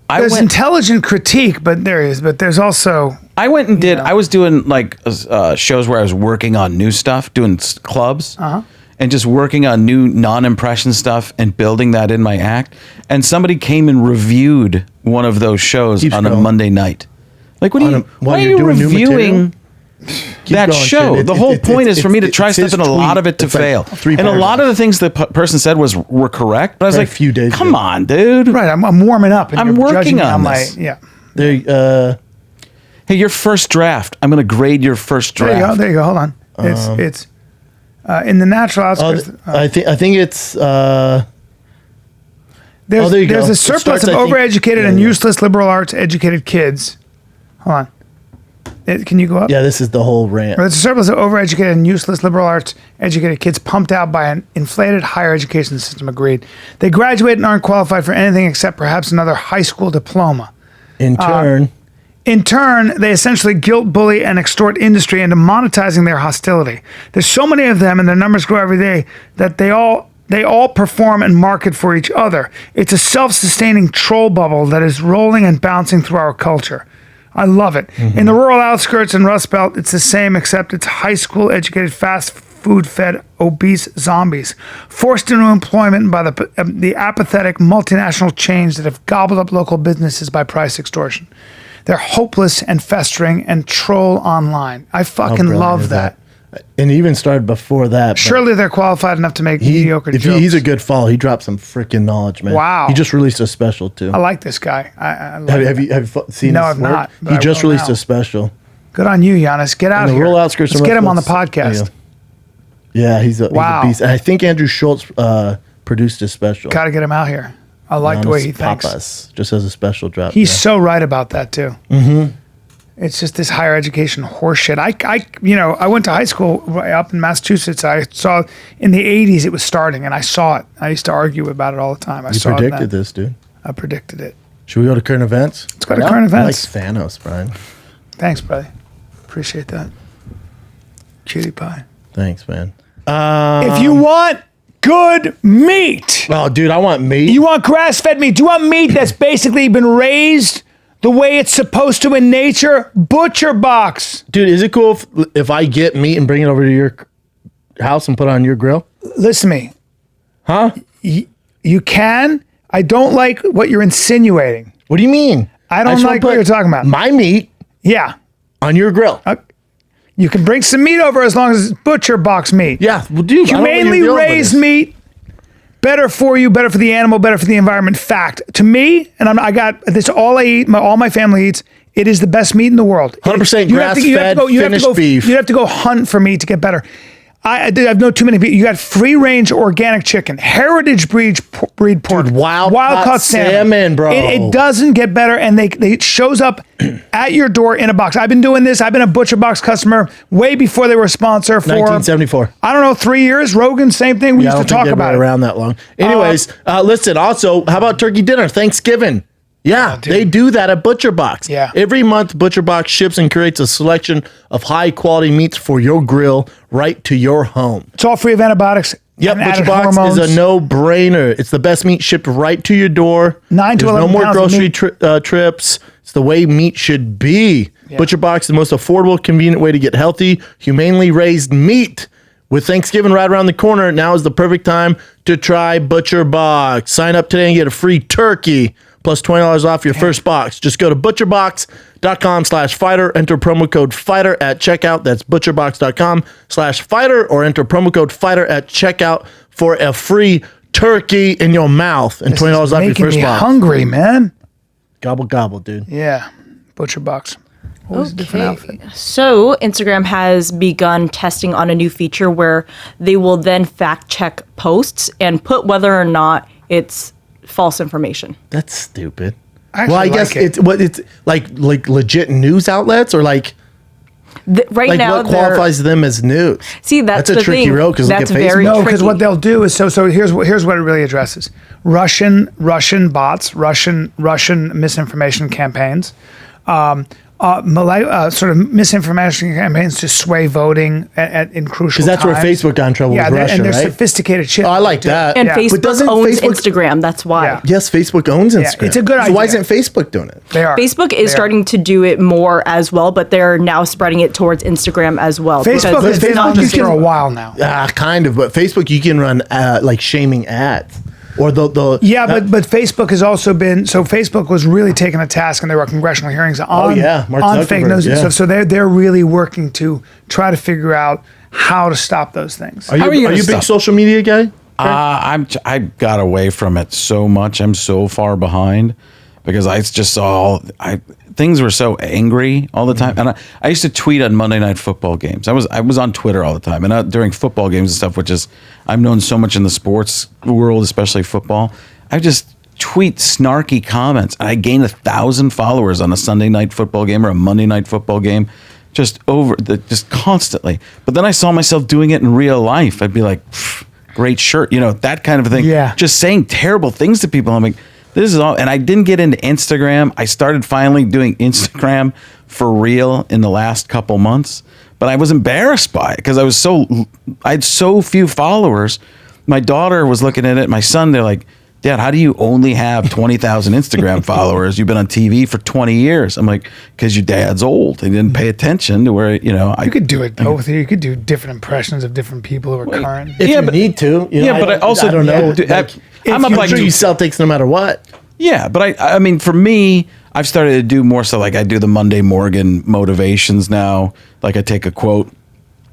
There's intelligent critique, but there's also... I went and did. I was doing like shows where I was working on new stuff, doing clubs, and just working on new non-impression stuff and building that in my act. And somebody came and reviewed one of those shows on a Monday night. Like, why are you reviewing that going, show? Shane. The whole point is for me to try stuff and a lot of it to fail. Three and a lot of the things the person said were correct. But I was like, a few days come ago. on, dude. Right, I'm warming up. And I'm you're working judging me on my, this. Yeah. Hey, your first draft. I'm going to grade your first draft. There you go. Hold on. It's in the natural outskirts. I think it's. There you There's go. a It surplus starts, of I think- overeducated and useless liberal arts educated kids. Hold on. Can you go up? Yeah, this is the whole rant. There's a surplus of overeducated and useless liberal arts educated kids pumped out by an inflated higher education system. Agreed. They graduate and aren't qualified for anything except perhaps another high school diploma. In turn, they essentially guilt, bully, and extort industry into monetizing their hostility. There's so many of them, and their numbers grow every day, that they all perform and market for each other. It's a self-sustaining troll bubble that is rolling and bouncing through our culture. I love it. In the rural outskirts and Rust Belt, it's the same, except it's high school educated, fast food fed, obese zombies forced into employment by the apathetic multinational chains that have gobbled up local businesses by price extortion. They're hopeless and festering and troll online. I fucking love that. And he even started before that. but Surely they're qualified enough to make mediocre jokes. He's a good follow. He dropped some freaking knowledge, man. Wow. He just released a special too. I like this guy. I like Have you seen No, his I've work? not, but He I just will released now. a special. Good on you, Giannis. Get out In of the here. rural outskirts Let's of get him on the Rust Belt. podcast. Yeah, he's a beast. And I think Andrew Schultz produced his special. Got to get him out here. I like the way he thinks. Papas just has a special drop. He's so right about that too. Mm-hmm. It's just this higher education horseshit. I went to high school right up in Massachusetts. I saw in the 80s it was starting, and I saw it. I used to argue about it all the time. You predicted this, dude. I predicted it. Should we go to current events? Let's go to current I like events. Thanos, Brian. Thanks, buddy. Appreciate that. Cutie pie. Thanks, man. If you want good meat, Oh, dude, I want meat. you want grass-fed meat. Do you want meat that's basically been raised the way it's supposed to in nature? Butcher Box. Dude, is it cool if I get meat and bring it over to your house and put it on your grill? Listen to me. Huh? You can. I don't like what you're insinuating. What do you mean? I don't just like wanna what put you're talking about. My meat Yeah. on your grill. You can bring some meat over as long as it's Butcher Box meat. Yeah, well, dude. Humanely raised meat, better for you, better for the animal, better for the environment. Fact. To me, and I got this all I eat, all my family eats, it is the best meat in the world. 100% You have to grass-fed, finished beef. You have to go hunt for meat to get better. I know too many people. You got free range organic chicken, heritage breed pork, Dude, wild caught salmon, bro. It doesn't get better, and it shows up at your door in a box. I've been doing this. I've been a Butcher Box customer way before they were a sponsor for 1974. I don't know, 3 years. Rogan, same thing. We used to talk about it around that long. Anyways, listen. Also, how about turkey dinner, Thanksgiving? Yeah, they do that at Butcher Box. Yeah. Every month, Butcher Box ships and curates a selection of high-quality meats for your grill right to your home. It's all free of antibiotics. Yep, and Butcher added Box hormones. is a no-brainer. It's the best meat shipped right to your door. 9 to There's 11 no more pounds of grocery meat. trips. It's the way meat should be. Butcher Box is the most affordable, convenient way to get healthy, humanely raised meat. With Thanksgiving right around the corner, now is the perfect time to try Butcher Box. Sign up today and get a free turkey plus $20 off your first box. Just go to butcherbox.com/fighter, enter promo code fighter at checkout. That's butcherbox.com/fighter, or enter promo code fighter at checkout for a free turkey in your mouth and $20 off your Making first me box. hungry, man. Gobble, gobble, dude. Yeah, Butcher Box. Always a different outfit. So Instagram has begun testing on a new feature where they will then fact check posts and put whether or not it's false information. That's stupid. I Well, I actually guess like it. it's like legit news outlets, or like Right now, what qualifies them as news? See, that's a the tricky thing. road, because look That's at very Facebook. No, because tricky. what they'll do is so here's what it really addresses: Russian bots, Russian misinformation campaigns, sort of misinformation campaigns to sway voting in crucial. Because that's where times. Facebook got in trouble with Russia, and they're right? sophisticated shit. Oh, I like that. And Yeah. Facebook But doesn't owns Facebook- Instagram. That's why. Yeah. Yes, Facebook owns Instagram. it's a good So why idea. isn't Facebook doing it? They are. Facebook is starting to do it more as well, but they're now spreading it towards Instagram as well. Facebook because has been it's not on this just for a while now. Kind of, but Facebook, you can run like shaming ads. Or the Yeah, but Facebook has also been Facebook was really taking a task, and there were congressional hearings on Mark on fake Zuckerberg, news and yeah. stuff. So they're really working to try to figure out how to stop those things. Are you, How are you are gonna you a big stop? social media guy? I got away from it so much. I'm so far behind because I just saw things were so angry all the time. And I used to tweet on Monday Night Football games. I was on Twitter all the time, and during football games and stuff, which is I've known so much in the sports world, especially football. I just tweet snarky comments. I gained 1,000 followers on a Sunday Night Football game or a Monday Night Football game. Just constantly. But then I saw myself doing it in real life. I'd be like, great shirt, that kind of thing. Yeah. Just saying terrible things to people. I'm like, this is all. And I didn't get into Instagram. I started finally doing Instagram for real in the last couple months. But I was embarrassed by it because I had so few followers. My daughter was looking at it. My son, they're like, Dad, how do you only have 20,000 Instagram followers? You've been on TV for 20 years. I'm like, because your dad's old. He didn't pay attention to where, You could do it both. You could do different impressions of different people who are current. If you need to. but I also don't know. I'm I'm sure you sell takes no matter what. Yeah, but I mean, for me, I've started to do more so like I do the Monday Morgan motivations now. Like I take a quote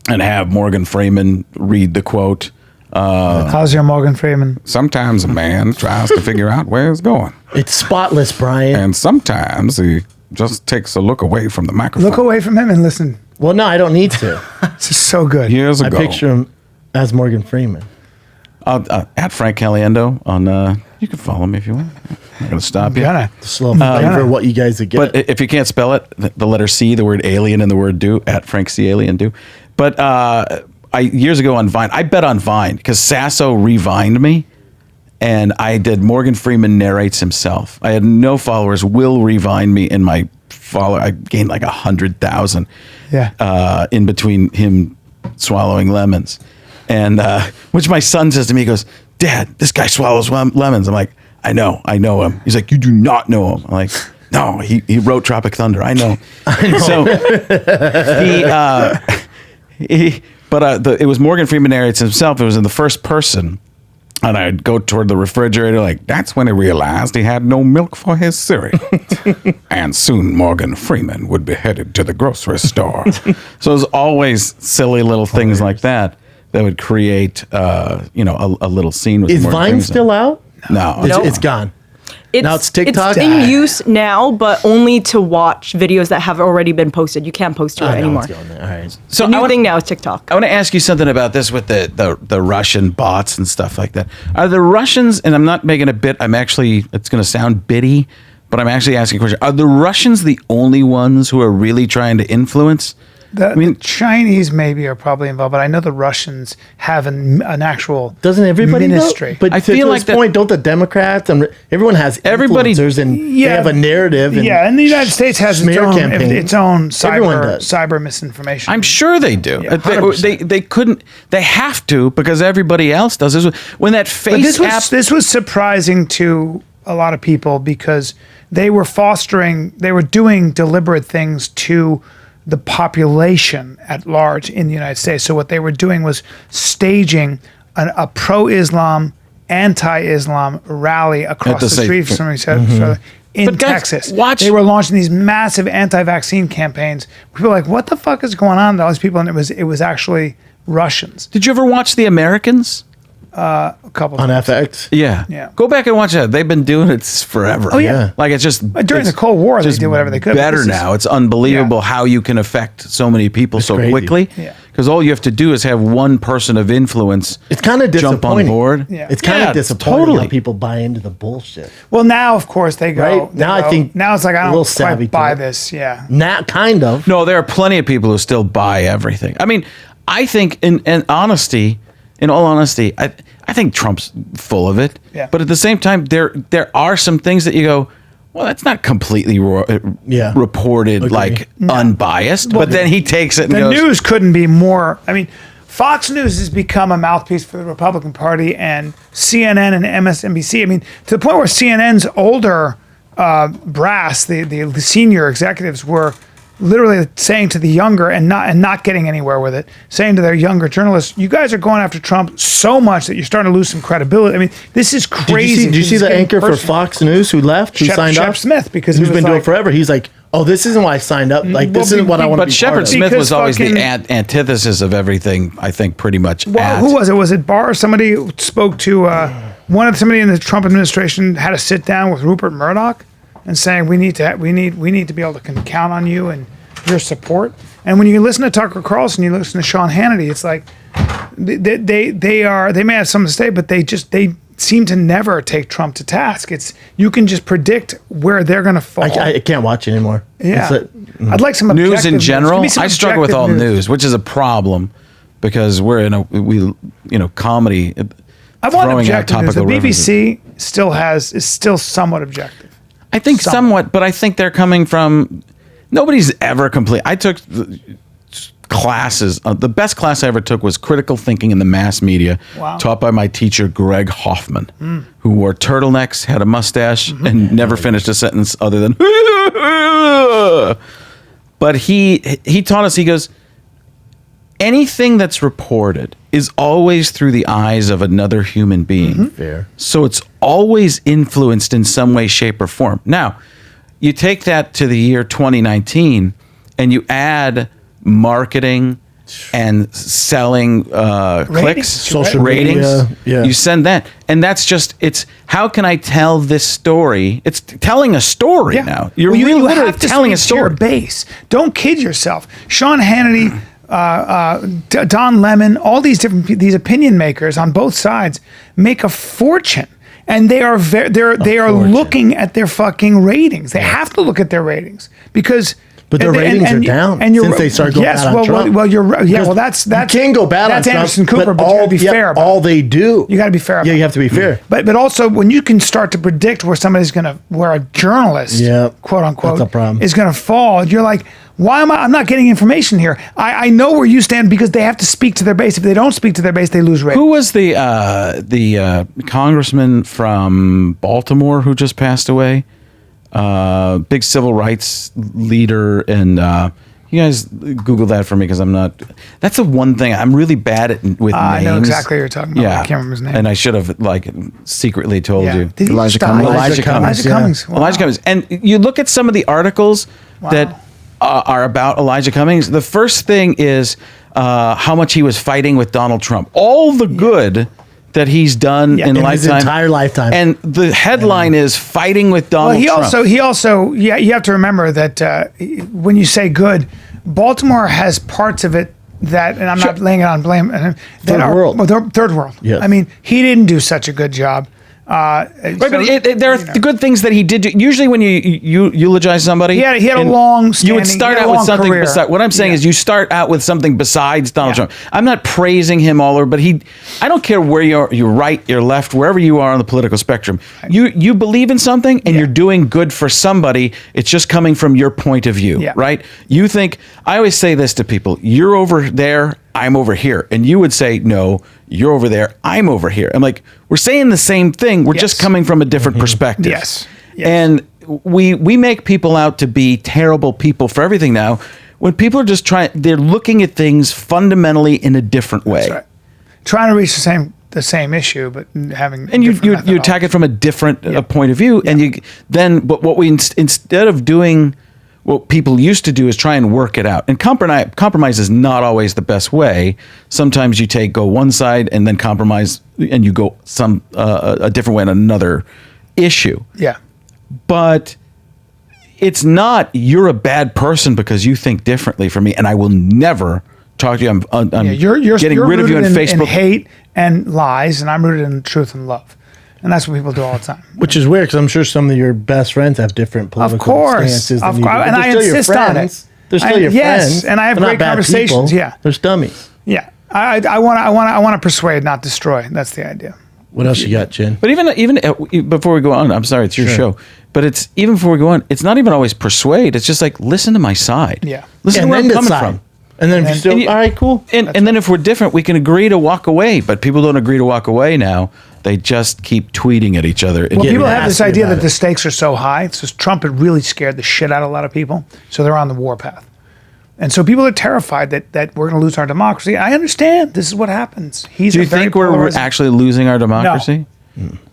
and have Morgan Freeman read the quote. How's your Morgan Freeman? Sometimes a man tries to figure out where he's going, It's spotless, Brian. and sometimes he just takes a look away from the microphone. Look away from him and listen. Well, no, I don't need to. This is so good. Years I ago, picture him as Morgan Freeman. at Frank Caliendo on. You can follow me if you want. I'm not gonna stop you. Gonna. Slow flavor, what you guys would get. But if you can't spell it, the letter C, the word alien, and the word do, at Frank C. Alien do. But years ago on Vine, I bet on Vine because Sasso revined me, and I did Morgan Freeman narrates himself. I had no followers. Will revined me, and my follower, I gained like 100,000. Yeah. In between him swallowing lemons, and which my son says to me, he goes, Dad, this guy swallows lemons. I'm like, I know him. He's like, you do not know him. I'm like, no, he wrote Tropic Thunder. I know. So it was Morgan Freeman narrates himself. It was in the first person. And I'd go toward the refrigerator like, that's when he realized he had no milk for his cereal. And soon Morgan Freeman would be headed to the grocery store. So it was always silly little things like that would create, a little scene with Is Morgan Vine Freeman. still out? No. It's gone. Now it's TikTok? It's in use now, but only to watch videos that have already been posted. You can't post to it I know anymore. what's going there. All right. So The new thing now is TikTok. I want to ask you something about this with the Russian bots and stuff like that. Are the Russians, and I'm not making a bit, it's going to sound bitty, but I'm actually asking a question. Are the Russians the only ones who are really trying to influence? The Chinese maybe are probably involved, but I know the Russians have an actual Doesn't everybody ministry. Know? But I to feel this like that- point, don't the Democrats and everyone has influencers and they have a narrative? And and the United States has its smear own, campaigns. cyber does. cyber misinformation. I'm sure they do. Yeah, They couldn't. They have to because everybody else does. When that But face app. this was surprising to a lot of people because they were doing deliberate things to the population at large in the United States. So what they were doing was staging a pro-Islam, anti-Islam rally across the street for somebody said in But guys, Texas. watch- They were launching these massive anti-vaccine campaigns. People were like, what the fuck is going on with all these people? And it was actually Russians. Did you ever watch The Americans? A couple on times. FX. Yeah. Yeah. Go back and watch that. They've been doing it forever. Oh, yeah. Like it's just During it's the Cold War, they just did whatever they could. but Better this is- now. It's unbelievable Yeah. how you can affect so many people so crazy. quickly. Yeah. Because all you have to do is have one person of influence. It's kind of jump on disappointing. board. Yeah. It's kind Yeah, of disappointing totally. how people buy into the bullshit. Well, now of course they go. Right? they Now I go- think now it's like I a little don't savvy quite to buy it. this. Yeah, Not kind of. No, there are plenty of people who still buy everything. I mean, I think in all honesty, I think Trump's full of it. Yeah. But at the same time, there are some things that you go, well, that's not completely reported Agree. like unbiased. But then he takes it and the goes, news couldn't be more. I mean, Fox News has become a mouthpiece for the Republican Party, and CNN and MSNBC. I mean, to the point where CNN's older brass, the senior executives, were literally saying to the younger and not getting anywhere with it, saying to their younger journalists, "You guys are going after Trump so much that you're starting to lose some credibility." I mean, this is crazy. Did you see This is the getting anchor for personal. Fox News who left? Who Shep- signed Shep up? Smith, because he who's was been doing like- it forever. He's like, oh, this isn't why I signed up. Like, this Well, isn't what I want to but be Shepard part of. Smith was Because always the fucking- antithesis of everything, I think, pretty much. Well, who was it? Was it Barr? Somebody spoke to somebody in the Trump administration had a sit down with Rupert Murdoch and saying we need to be able to count on you and your support. And when you listen to Tucker Carlson, you listen to Sean Hannity, it's like they may have something to say, but they seem to never take Trump to task. It's you can just predict where they're going to fall. I can't watch it anymore. Yeah, It's like- I'd like some news objective in Give general? me some I struggle with all objective news, which is a problem because we're in comedy. I want throwing out objective news. The topical references. BBC is still somewhat objective. I think somewhat, but I think they're coming from. Nobody's ever complete. I took classes. The best class I ever took was critical thinking in the mass media, Wow. taught by my teacher Greg Hoffman, who wore turtlenecks, had a mustache, and never finished a sentence other than. But he taught us. He goes, anything that's reported is always through the eyes of another human being. Fair. So it's always influenced in some way, shape, or form. Now, you take that to the year 2019 and you add marketing and selling clicks, Social ratings. media, yeah. You send that. And that's just, it's how can I tell this story? It's telling a story now. You're Well, really you literally have to telling a speak to your story. base. Don't kid yourself. Sean Hannity, Don Lemon, all these opinion makers on both sides make a fortune, and they are looking at their fucking ratings. They have to look at their ratings because. But their ratings are down since they started going bad on Trump. Well, you're right. Yeah, Because well, that's you can go bad on that's Trump, Anderson Cooper, but you all, got to be fair. About all it. they do. You got to be fair. Yeah, about you it. have to be fair. But also when you can start to predict where somebody's where a journalist, Yeah, quote unquote, that's a problem. is going to fall, you're like, why am I'm not getting information here? I know where you stand because they have to speak to their base. If they don't speak to their base, they lose ratings. Who was the congressman from Baltimore who just passed away? Big civil rights leader, and you guys Google that for me because I'm not. That's the one thing I'm really bad at with names. I know exactly what you're talking about. Yeah, I can't remember his name. and I should have secretly told you. Did he Elijah die? Cummings. Elijah Cummings, Elijah Cummings. Wow. Elijah Cummings. And you look at some of the articles that are about Elijah Cummings. The first thing is how much he was fighting with Donald Trump. All the good that he's done in in his lifetime, entire lifetime. And the headline is fighting with Donald Trump. He also, yeah, you have to remember that when you say good, Baltimore has parts of it that, and I'm not laying it on blame, Third world. Well, they're third world. Yes. I mean, he didn't do such a good job. Right, but there are the good things that he did. Usually, when you eulogize somebody, he had a and long you would standing- start he had a out with long something. career. What I'm saying is, you start out with something besides Donald Yeah. Trump. I'm not praising him all over, but I don't care where you're right, you're left, wherever you are on the political spectrum. You believe in something, and you're doing good for somebody. It's just coming from your point of view, Yeah. right? You think. I always say this to people: you're over there, I'm over here, and you would say, no, you're over there, I'm over here. I'm like, we're saying the same thing. We're just Yes. coming from a different perspective. Yes. Yes. And we make people out to be terrible people for everything now, when people are just they're looking at things fundamentally in a different way. That's right. Trying to reach the same issue, but having And you different attack it from a different Yeah. point of view, and but what we instead of doing what people used to do is try and work it out. And compromise is not always the best way. Sometimes you go one side and then compromise, and you go a different way on another issue. Yeah. But it's not you're a bad person because you think differently from me, and I will never talk to you. I'm You're getting rid of you on rooted in Facebook. hate and lies, and I'm rooted in truth and love. And that's what people do all the time. Which is weird because I'm sure some of your best friends have different political course. stances. Of than you do. course. But And they're I still your insist on friends. it. They're still your Yes, friends. and I have They're not great bad conversations, people. yeah. They're dummies. Yeah. I want to persuade, not destroy. That's the idea. What else you got, Jen? But even before we go on, I'm sorry, it's your show. But it's even before we go on, it's not even always persuade. It's just like, listen to my side. Yeah. Listen to where I'm coming decide. from. And then if you still, and you- all right, cool. And then if we're different, we can agree to walk away. But people don't agree to walk away now. They just keep tweeting at each other. Well, getting people have this nasty idea about that it. the stakes are so high. So Trump had really scared the shit out of a lot of people. So they're on the warpath. And so people are terrified that we're going to lose our democracy. I understand. This is what happens. Do you think we're actually losing our democracy?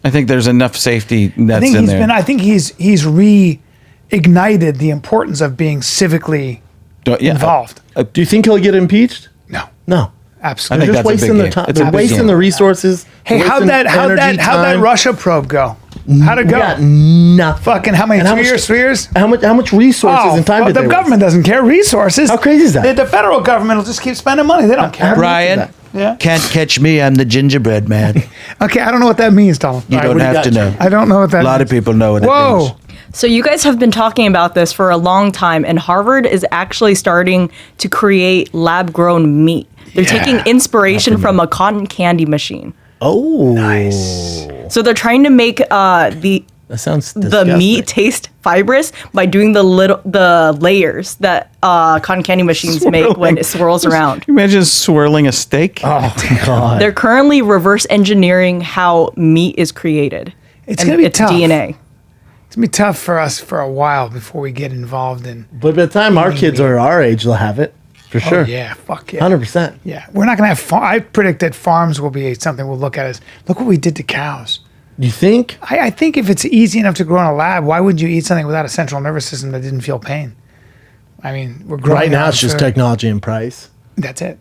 I think there's enough safety nets in there. I think he's reignited the importance of being civically involved. Do you think he'll get impeached? No, No. absolutely. I think They're just that's a wasting big their game. time. It's a They're big wasting game. the resources. Hey, wasting how'd that time. Russia probe go? How'd it We go? got nothing. Fucking how many? And 3 years? 3 years? How much resources and time well, did the they government doesn't care. Resources. How crazy is that? The federal government will just keep spending money. They don't care. Brian, Yeah. can't catch me. I'm the gingerbread man. Okay, I don't know what that means, Donald. You don't what do you have got, to know. I don't know what that A lot means. of people know what it Whoa. means. So you guys have been talking about this for a long time, and Harvard is actually starting to create lab-grown meat. They're taking inspiration from a cotton candy machine. Oh, Nice. So they're trying to make the sounds the disgusting. meat taste fibrous by doing the layers that cotton candy machines make when it swirls around. Can you imagine swirling a steak? Oh God. They're currently reverse engineering how meat is created. It's And gonna be it's tough. DNA. It's gonna be tough for us for a while before we get involved in. But by the time our kids are our age, they'll have it for sure. Oh, yeah, fuck yeah. 100%. Yeah, we're not gonna have. I predict that farms will be something we'll look at as. Look what we did to cows. You think? I think if it's easy enough to grow in a lab, why would you eat something without a central nervous system that didn't feel pain? I mean, we're growing. Right now, our it's just food. technology and price. That's it.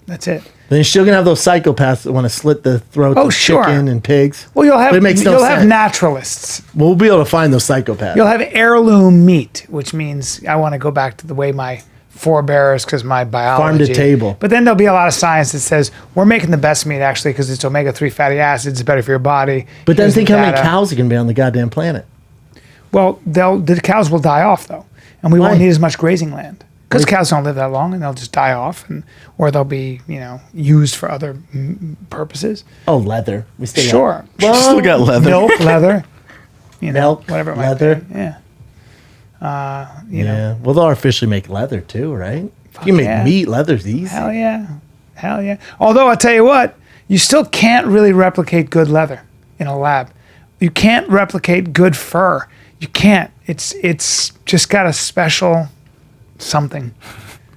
That's it. Then you're still gonna have those psychopaths that want to slit the throats Oh, of sure. chicken and pigs. Well, you'll have But it makes no you'll have sense. naturalists. We'll be able to find those psychopaths. You'll have heirloom meat, which means I want to go back to the way my forebears, because my biology. Farm to table. But then there'll be a lot of science that says we're making the best meat actually because it's omega-3 fatty acids. It's better for your body. But then Here's think the how many data. cows are gonna be on the goddamn planet. Well, the cows will die off though, and we Why? won't need as much grazing land because cows don't live that long, and they'll just die off, or they'll be used for other purposes. Oh, leather. We still got- Sure, Still got leather. milk, leather, Milk, whatever it might leather. be. Yeah. Yeah. Well, they'll artificially make leather too, right? You can make yeah. meat. Leather's easy. Hell yeah. Hell yeah. Although I'll tell you what, you still can't really replicate good leather in a lab. You can't replicate good fur. You can't. It's just got a special something.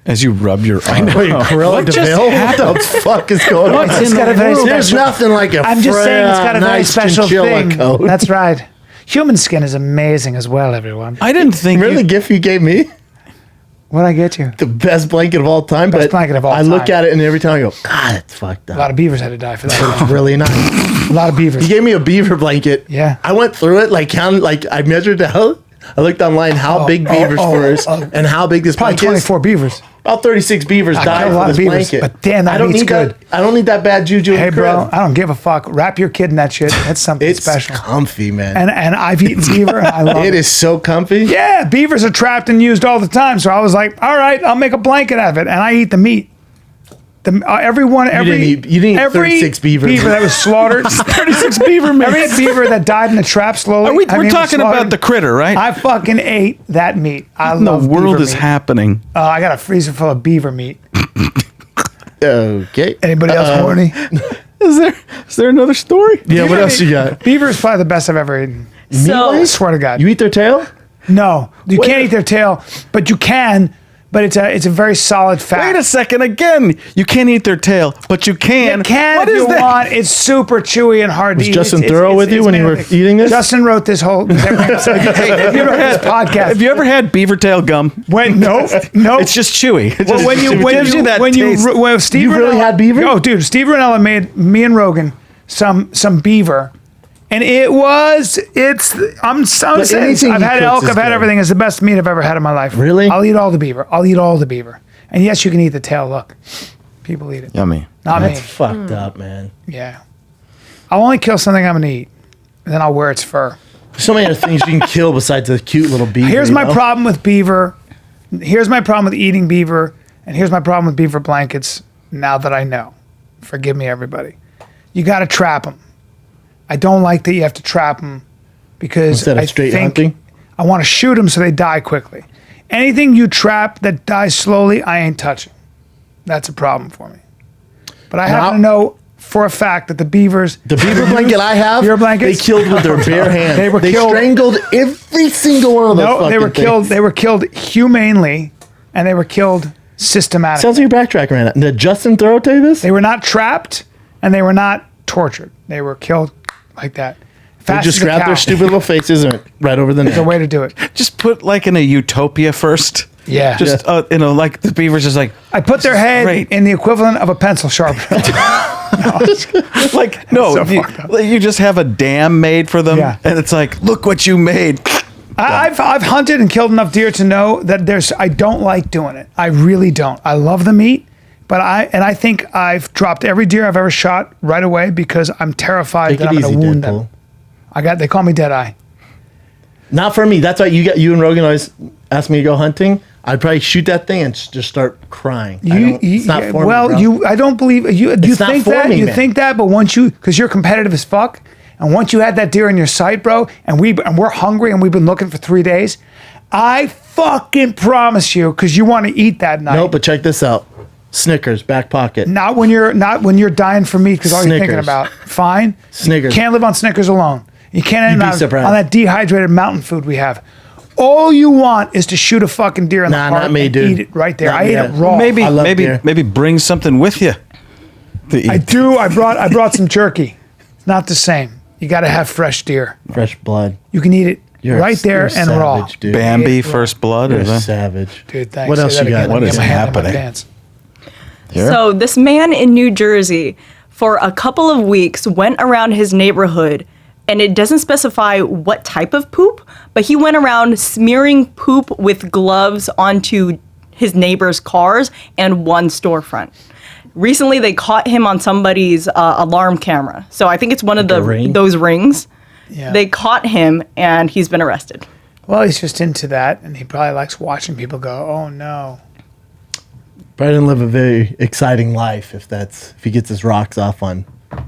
As you rub your arm. Wait, Cruella DeVille? What the fuck is going on? It's got a very There's special. nothing like a I'm just saying it's got a very nice special chinchilla thing. coat. That's right. Human skin is amazing as well, everyone. I didn't think Remember the you, gift you gave me? What'd I get you? The best blanket of all time. Best but blanket of all I look time. at it and every time I go, God, it's fucked A up. lot of beavers had to die for that. It's really nice. A lot of beavers. He gave me a beaver blanket. Yeah. I went through it, like counted, like I measured out. I looked online how big beavers first and how big this Probably blanket is. 24 beavers. About 36 beavers I died got a for lot this of beavers, blanket. but damn, that I don't meat's need good. That, I don't need that bad juju. Hey, in the bro, crib. I don't give a fuck. Wrap your kid in that shit. That's something It's special. comfy, man. And I've eaten beaver, and I love It is so comfy. Yeah, beavers are trapped and used all the time. So I was like, all right, I'll make a blanket out of it, and I eat the meat. You didn't eat 36 beavers. beaver that was slaughtered. 36 beaver meat. Every beaver that died in the trap slowly. We're was talking about slaughtered. the critter, right? I fucking ate that meat. I What in the love world beaver is meat. happening? I got a freezer full of beaver meat. Okay. Anybody else horny? Is there another story? Yeah, what else you got? Beaver is probably the best I've ever eaten. So I swear to God. You eat their tail? No, you Wait can't a- eat their tail, but you can. But it's a very solid fat. Wait a second again. You can't eat their tail, but you can. You can What if is you that? want. It's super chewy and hard Was to eat. Justin thorough with you when you were eating this? Justin wrote this whole. Hey, have you ever had this podcast? Have you ever had beaver tail gum? When nope. It's just chewy. It Well, just- when it you gives you that taste. when Steve You really Rinella- had beaver? Oh, dude, Steve Rinella made me and Rogan some beaver, and I'm saying anything I've he had cooks elk, is I've had good. everything. It's the best meat I've ever had in my life. Really? I'll eat all the beaver. And yes, you can eat the tail. Look, people eat it. Yummy. Not That's me. fucked up, man. Yeah. I'll only kill something I'm gonna eat, and then I'll wear its fur. So many other things you can kill besides a cute little beaver. Here's you my know? problem with beaver. Here's my problem with eating beaver, and here's my problem with beaver blankets. Now that I know, forgive me, everybody. You got to trap them. I don't like that you have to trap them because Instead of I straight think hunting? I want to shoot them so they die quickly. Anything you trap that dies slowly, I ain't touching. That's a problem for me. But I happen to know for a fact that the beavers. The beaver blanket I have, Beaver blankets? they killed with their bare hands. They were killed- strangled every single one of those No, they were fucking killed. things. They were killed humanely, and they were killed systematically. Sounds like you're backtracking right now. Did Justin Thoreau tell you this? They were not trapped, and they were not tortured. They were killed like that. They Fast just as a grabbed cow. their stupid little faces and went right over the The neck. way to do it. Just put like in a utopia first. Yeah. Just like the beaver's just like I put their head great. in the equivalent of a pencil sharpener. like no, so fucked up. you just have a dam made for them, Yeah. and it's like, look what you made. I've hunted and killed enough deer to know that I don't like doing it. I really don't. I love the meat, but I think I've dropped every deer I've ever shot right away because I'm terrified Take that it I'm going easy, to wound Deadpool. them. They call me Deadeye. Not for me. That's why you and Rogan always ask me to go hunting. I'd probably shoot that thing and just start crying. It's not for me, bro. I don't believe you. You It's not think for that? me, You man. think that? But once because you're competitive as fuck, and once you had that deer in your sight, bro, and we're hungry and we've been looking for 3 days, I fucking promise you, because you want to eat that night. No, but check this out. Snickers, back pocket. Not when you're dying for meat because all you're thinking Snickers. about. Fine. Snickers. You can't live on Snickers alone. You can't You'd be live surprised. on that dehydrated mountain food we have. All you want is to shoot a fucking deer in the Nah, heart not me, and dude. eat it right there. Not I me, ate it man. raw. Maybe I love deer. maybe bring something with you. To eat. I do. I brought some jerky. It's not the same. You got to have fresh deer. Fresh blood. You can eat it You're right there you're and savage, raw. Dude. Bambi first blood. You're Or a that? savage. Dude, thanks. What Say else that you got? again. What Let me is get my hand in my happening? pants. So this man in New Jersey, for a couple of weeks, went around his neighborhood, and it doesn't specify what type of poop, but he went around smearing poop with gloves onto his neighbors' cars and one storefront. Recently, they caught him on somebody's alarm camera. So I think it's one of a ring? those rings. Yeah. They caught him, and he's been arrested. Well, he's just into that, and he probably likes watching people go, "Oh no." Probably didn't live a very exciting life if he gets his rocks off on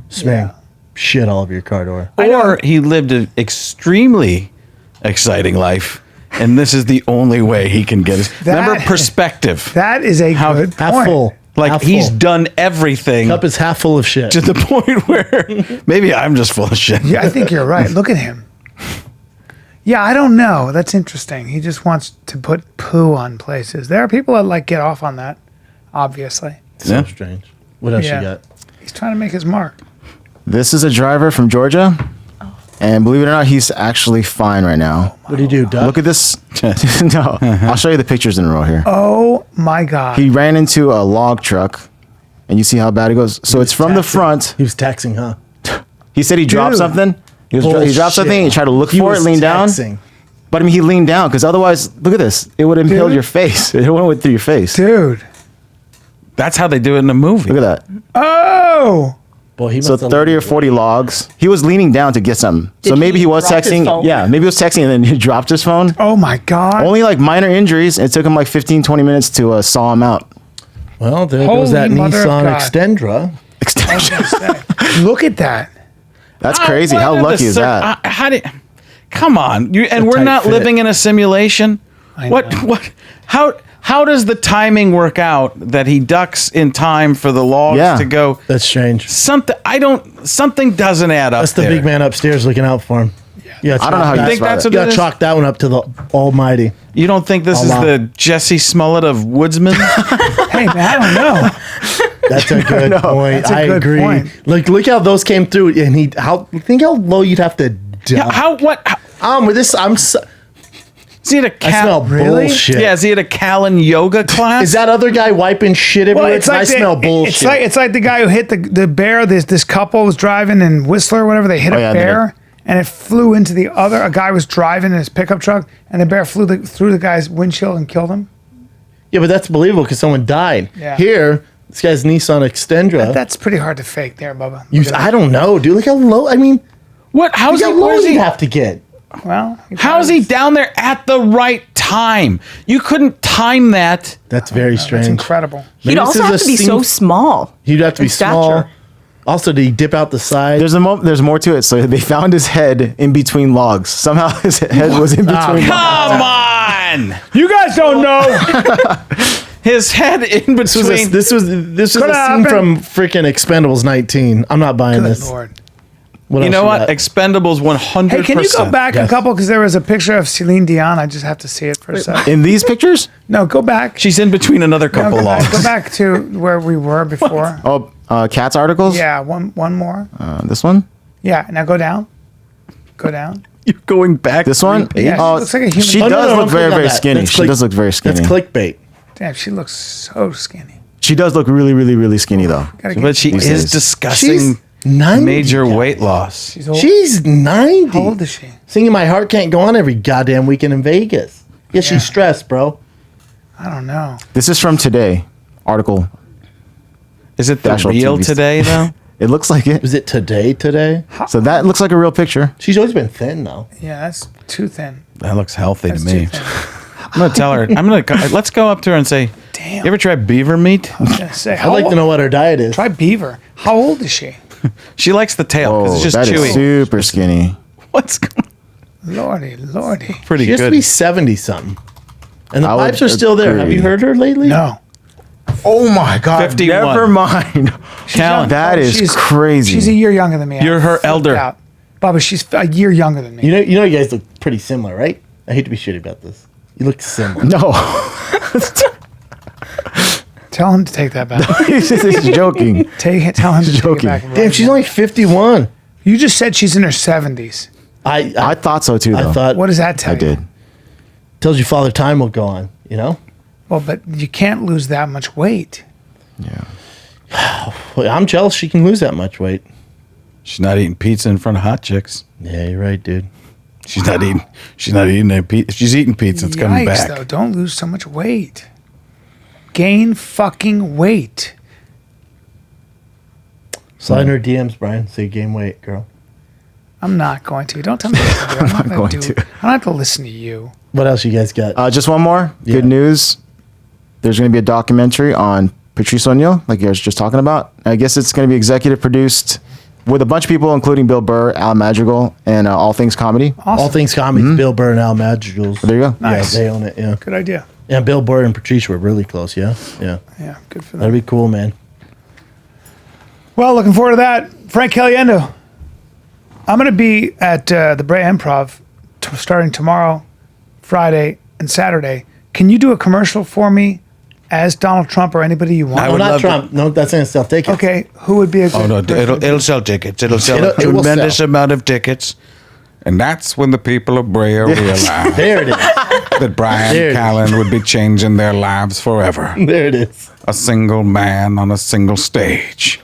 smearing shit all over your car door. Or he lived an extremely exciting life, and this is the only way he can get his. Remember, perspective. That is a good Half point. full. Like Half he's full. done everything Cup is half full of shit. to the point where maybe I'm just full of shit. Yeah, I think you're right. Look at him. Yeah, I don't know. That's interesting. He just wants to put poo on places. There are people that get off on that, obviously. So Yeah. strange. What else Yeah. you got? He's trying to make his mark. This is a driver from Georgia. And believe it or not, he's actually fine right now. What do you do, Doug? Look at this. No, I'll show you the pictures in a row here. Oh my God. He ran into a log truck, and you see how bad it goes. So it's from the front. He was texting, huh? He said he dropped Dude. something. He Bullshit. dropped something. He tried to look He for it, was lean down. texting. But I mean, he leaned down because otherwise, look at this. It would impale Dude. your face. It went through your face. Dude. That's how they do it in a movie. Look at that. Oh. Boy, he So must have 30 or 40 logs. He was leaning down to get something. So Did maybe he he was drop his texting. phone? Yeah, maybe he was texting and then he dropped his phone. Oh my God. Only like minor injuries. It took him like 15, 20 minutes to saw him out. Well, there Holy goes that mother of Nissan God. Extendra. I was gonna say. Look at that. That's crazy. What How are the lucky is that? How do? Come on, and we're tight not fit. living in a simulation. I What? know. What? How does the timing work out that he ducks in time for the logs Yeah. to go? That's strange. Something doesn't add up. That's the there. big man upstairs looking out for him. Yeah, I don't know how You you think spell that's it. what You it got to is? chalk that one up to the Almighty. You don't think this is Allah. the Jesse Smollett of Woodsman? Hey man, I don't know. That's a good point. That's a I good agree. point. Look how those came through, and think how low you'd have to dump. How? What? With this, Is he at a I smell Really? bullshit. Yeah, is he at a Callan yoga class? Is that other guy wiping shit everywhere? Well, it's like I smell the, bullshit. It's like the guy who hit the bear. This couple was driving in Whistler or whatever. They hit Oh, a yeah, bear and it flew into the other. A guy was driving in his pickup truck and the bear flew through the guy's windshield and killed him. Yeah, but that's believable because someone died. Yeah. Here, this guy's Nissan Extendra. That's pretty hard to fake there, Bubba. I don't know, dude. Look how low. I mean, what? How's look he? how low Where's you he? have to get. Well, How is he down there at the right time? You couldn't time that. That's very strange. It's incredible. He'd Maybe also this is have a to be so scene- small. He'd have to be in small. stature. Also, did he dip out the side? There's more to it. So they found his head in between logs. Somehow his head was in between logs. Come on! You guys don't know. His head in This was between. this was a scene happen. from freaking Expendables 19. I'm not buying Good this. Lord. What You else know what? got? Expendables 100%. Hey, can you go back a Yes. couple? Because there was a picture of Celine Dion. I just have to see it for a second. In these pictures? No, go back. She's in between another No, couple go logs. back to where we were before. Oh, Cat's articles? Yeah, one more. This one? Yeah, now go down. Go down. You're going back. This one? Yeah, she looks like a human. She Oh, no, does no, look don't very, click on very that. skinny. That's She does look very skinny. That's clickbait. Damn, she looks so skinny. She does look really, really, really skinny, though. Gotta get- But she These is days. discussing She's 90. major weight loss. she's old. She's 90. How old is she? Singing My Heart Can't Go On every goddamn weekend in Vegas. Yeah, she's stressed, bro. I don't know. This is from today. Article. Is it the actual real TV. today, though? It looks like it. Was it today? So that looks like a real picture. She's always been thin, though. Yeah, that's too thin. That looks healthy That's to me. too thin. I'm going to tell her. Let's go up to her and say, Damn. You ever try beaver meat? I was gonna say, I'd like to know what her diet is. Try beaver. How old is she? She likes the tail because Oh, it's just that is chewy. super skinny. What's going Lordy. Pretty She has to good. be 70 something. And the I would pipes are still there. Have agree. you heard her lately? No. Oh my God. 51. Never mind. Callan, That is crazy. She's a year younger than me. You're I'm her freaked elder. out. Bubba, she's a year younger than me. You know, you guys look pretty similar, right? I hate to be shitty about this. You look similar. No. Tell him to take that back. He's joking. Tell him to take it joking. back. right Damn, she's now. only 51. You just said she's in her 70s. I thought so too, though. I thought. What does that tell I you? did. Tells you Father Time will go on, you know? Well, but you can't lose that much weight. Yeah. Well, I'm jealous she can lose that much weight. She's not eating pizza in front of hot chicks. Yeah, you're right, dude. She's not eating that pizza. If she's eating pizza, it's coming back. Though. Don't lose so much weight. Gain fucking weight. Slide in her DMs, Brian. Say gain weight, girl. I'm not going to. Don't tell me what to do. I'm not going going to. to. I don't have to listen to you. What else you guys got? Just one more. Yeah. Good news. There's going to be a documentary on Patrice O'Neal, like you guys were just talking about. I guess it's going to be executive produced with a bunch of people, including Bill Burr, Al Madrigal, and All Things Comedy. Awesome. All Things Comedy, Bill Burr and Al Madrigal's. There you go. Nice. Yeah, they own it, yeah. Good idea. And Bill Burr and Patrice were really close, yeah? Yeah. Yeah, good for them. That'd be cool, man. Well, looking forward to that. Frank Caliendo. I'm going to be at the Brea Improv starting tomorrow, Friday, and Saturday. Can you do a commercial for me as Donald Trump or anybody you want? I No, would not love to- Trump. No, that's going to sell tickets. Okay, who would be a good Oh no, person? it'll sell tickets. It'll sell It'll a tremendous sell. amount of tickets. And that's when the people of Brea realized There it is. that Bryan There it is. Callen would be changing their lives forever. There it is. A single man on a single stage,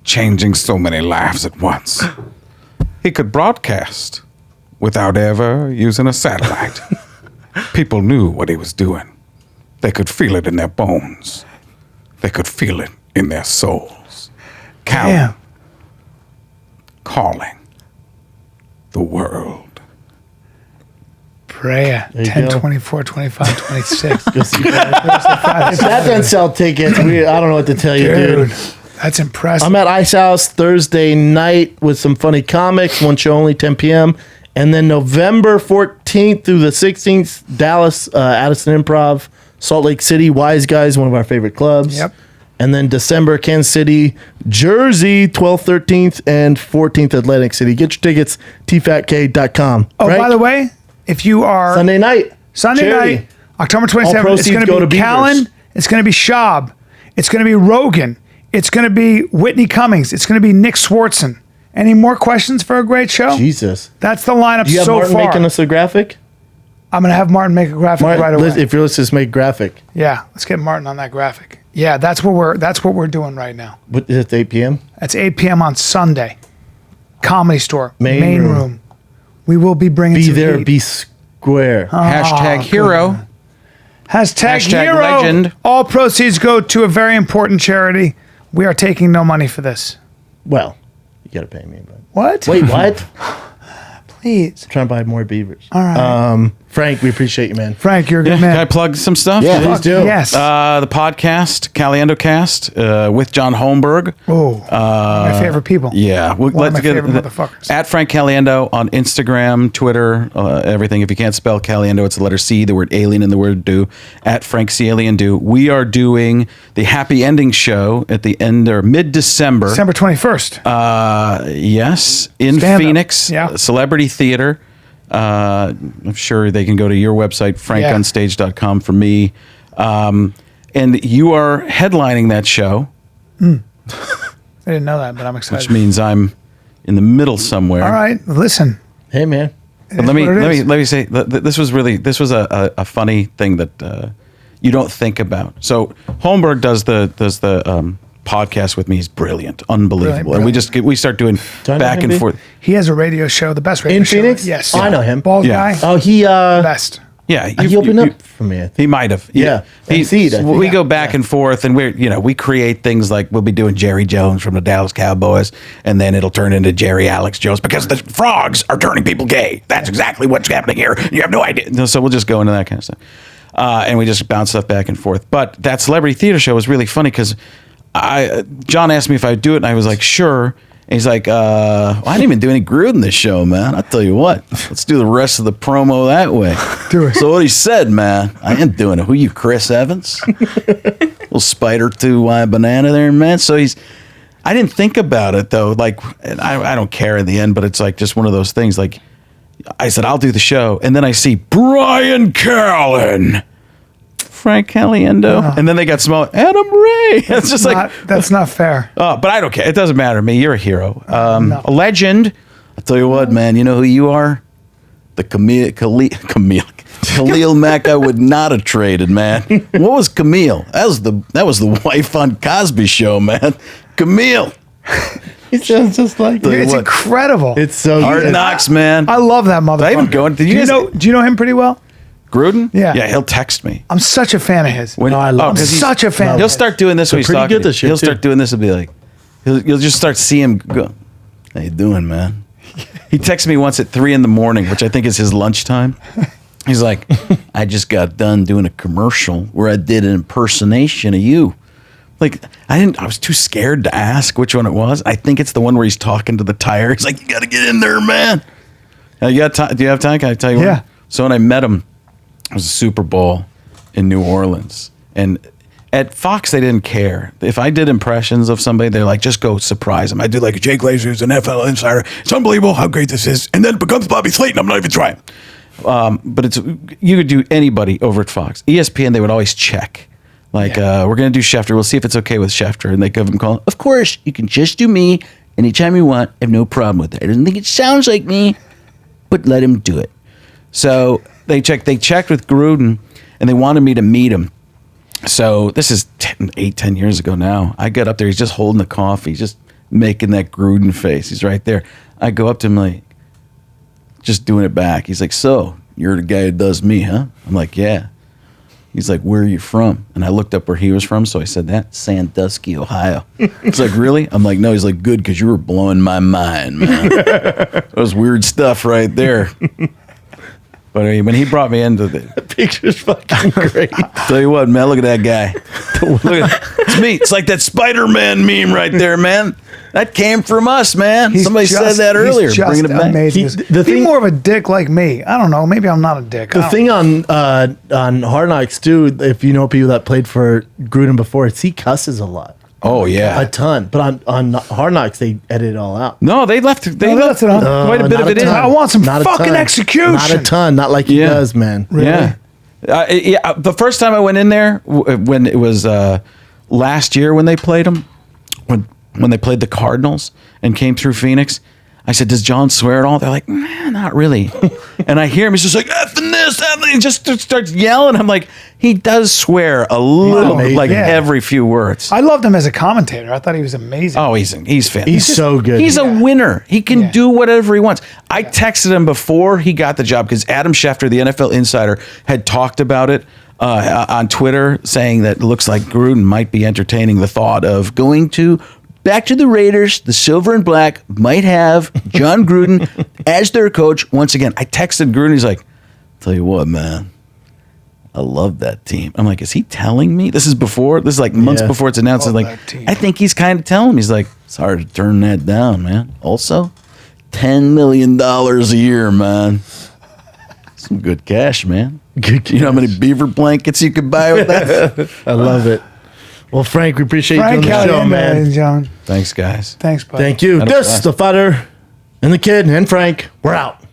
changing so many lives at once. He could broadcast without ever using a satellite. People knew what he was doing. They could feel it in their bones. They could feel it in their souls. Callen Damn. calling the world. Brea, you 10, go. 24, 25, 26. Go see that. If that doesn't sell tickets, I don't know what to tell you, Dude, dude. that's impressive. I'm at Ice House Thursday night with some funny comics. One show only, 10 p.m. And then November 14th through the 16th, Dallas, Addison Improv, Salt Lake City, Wise Guys, one of our favorite clubs. Yep. And then December, Kansas City, Jersey, 12th, 13th, and 14th, Atlantic City. Get your tickets, tfatk.com. Oh, right? by the way, if you are Sunday night. Sunday Charity. night, October All 27th, it's proceeds going go to to be Beavers. Callen, it's going to be Schaub, it's going to be Rogan, it's going to be Whitney Cummings, it's going to be Nick Swartzen. Any more questions for a great show? Jesus. That's the lineup Do you have so Martin far. making us a graphic? I'm going to have Martin make a graphic Martin, right away. if you're listening, just make a graphic. Yeah, let's get Martin on that graphic. Yeah, that's what we're doing right now. What is it, 8 p.m.? That's 8 p.m. on Sunday. Comedy Store, Main main room. room. We will be bringing Be some there, heat. be square. Hashtag hero. Hashtag hero. legend. All proceeds go to a very important charity. We are taking no money for this. Well, you got to pay me. But. What? Wait, what? Please. Trying to buy more beavers. All right. Frank, we appreciate you, man. Frank, you're a good Can I man. plug some stuff? Yeah. Please do. Yes. The podcast, Caliendo Cast, with John Holmberg. Oh, my favorite people. Yeah, One of my favorite motherfuckers. At Frank Caliendo on Instagram, Twitter, everything. If you can't spell Caliendo, it's the letter C, the word alien, and the word do. At Frank C Alien Do. We are doing the Happy Ending show at the end or mid-December. December 21st. Yes, in Stand-up. Phoenix, Yeah. Celebrity Theater. I'm sure they can go to your website, frankonstage.com for me. And you are headlining that show, I didn't know that, but I'm excited. which means I'm in the middle somewhere. All right, listen. Hey, man. But let me what it is. say this was a funny thing that you don't think about. So Holmberg does the podcast with me. He's brilliant, unbelievable, and we start doing Do I know back him, and B? forth. He has a radio show, the best radio In show. Phoenix? Yes. Oh, I know him. Bald Yeah. guy. Oh, he Best. Yeah, he opened up for me. He might have. Yeah. MC'd, I think. We go back and forth, and we create things like we'll be doing Jerry Jones from the Dallas Cowboys, and then it'll turn into Jerry Alex Jones because the frogs are turning people gay. That's exactly what's happening here. You have no idea. So we'll just go into that kind of stuff, and we just bounce stuff back and forth. But that Celebrity Theater show was really funny because John asked me if I'd do it, and I was like, sure. And he's like, I didn't even do any Gruden this show, man. I'll tell you what, let's do the rest of the promo that way. Do it. So what he said, man, I ain't doing it. Who you, Chris Evans? Little spider 2Y banana there, man. So I didn't think about it though. Like, and I don't care in the end, but it's like just one of those things. Like, I said, I'll do the show. And then I see Bryan Callen. Frank Caliendo, and then they got small Adam Ray. It's just like That's not fair. but I don't care. It doesn't matter to me. You're a hero, No. a legend. I tell you what, man. You know who you are? The Khalil Mack. I would not have traded, man. What was Camille? That was the wife on Cosby Show, man. Camille. He sounds just like Tell you It's what. incredible. It's so Hard good. Knocks, man. I love that motherfucker. I even go into- do you know him pretty well? Gruden. Yeah. Yeah. He'll text me. I'm such a fan of his. When, I love him. 'cause he's- Such a fan. He'll start doing this when he's pretty talking. good this year, He'll too. start doing this and be like, you'll just start seeing him go. How you doing, man? He texted me once at 3 a.m, which I think is his lunchtime. He's like, I just got done doing a commercial where I did an impersonation of you. Like, I was too scared to ask which one it was. I think it's the one where he's talking to the tire. He's like, you got to get in there, man. You got time? Do you have time? Can I tell you? Yeah. What? So when I met him, it was a Super Bowl in New Orleans. And at Fox, they didn't care. If I did impressions of somebody, they're like, just go surprise them. I do like Jake Glazer's an NFL insider. It's unbelievable how great this is. And then it becomes Bobby Slayton. I'm not even trying. But you could do anybody over at Fox. ESPN, they would always check. Like, we're going to do Schefter. We'll see if it's okay with Schefter. And they give him a call. Of course, you can just do me anytime you want. I have no problem with it. I don't think it sounds like me. but let him do it. So they checked with Gruden, and they wanted me to meet him. So this is 10 years ago now. I get up there. He's just holding the coffee, just making that Gruden face. He's right there. I go up to him like, just doing it back. He's like, so you're the guy who does me, huh? I'm like, yeah. He's like, where are you from? And I looked up where he was from, so I said that, Sandusky, Ohio. He's like, really? I'm like, no. He's like, good, because you were blowing my mind, man. That was weird stuff right there. But when he brought me into the Picture's fucking great. tell you what, man, look at that guy. It's me. It's like that Spider-Man meme right there, man. That came from us, man. Somebody said that earlier. Bringing it back. Amazing. Be more of a dick like me. I don't know. Maybe I'm not a dick. The thing on Hard Knocks too, if you know people that played for Gruden before, it's he cusses a lot. Oh yeah, a ton. But on Hard Knocks, they edit it all out. No, they left it on. Quite a bit of it in. I want some fucking execution. Not a ton. Not like he does, man. Really? Yeah. Yeah. The first time I went in there, when it was last year when they played them, when they played the Cardinals and came through Phoenix, I said, does John swear at all? They're like, nah, not really. And I hear him, he's just like, effing this, effing, and just starts yelling. I'm like, he does swear a little, every few words. I loved him as a commentator. I thought he was amazing. Oh, he's fantastic. He's so good. He's a winner. He can do whatever he wants. I texted him before he got the job because Adam Schefter, the NFL insider, had talked about it on Twitter, saying that it looks like Gruden might be entertaining the thought of going back to the Raiders. The silver and black might have Jon Gruden as their coach once again. I texted Gruden. He's like, tell you what, man, I love that team. I'm like, is he telling me? This is like months before it's announced. It's like, I think he's kind of telling me. He's like, it's hard to turn that down, man. Also, $10 million a year, man. Some good cash, man. Good cash. You know how many Beaver blankets you could buy with that? I love it. Well, Frank, we appreciate you doing the show, man. John. Thanks, guys. Thanks, buddy. Thank you. This, the Fighter, and the Kid, and Frank. We're out.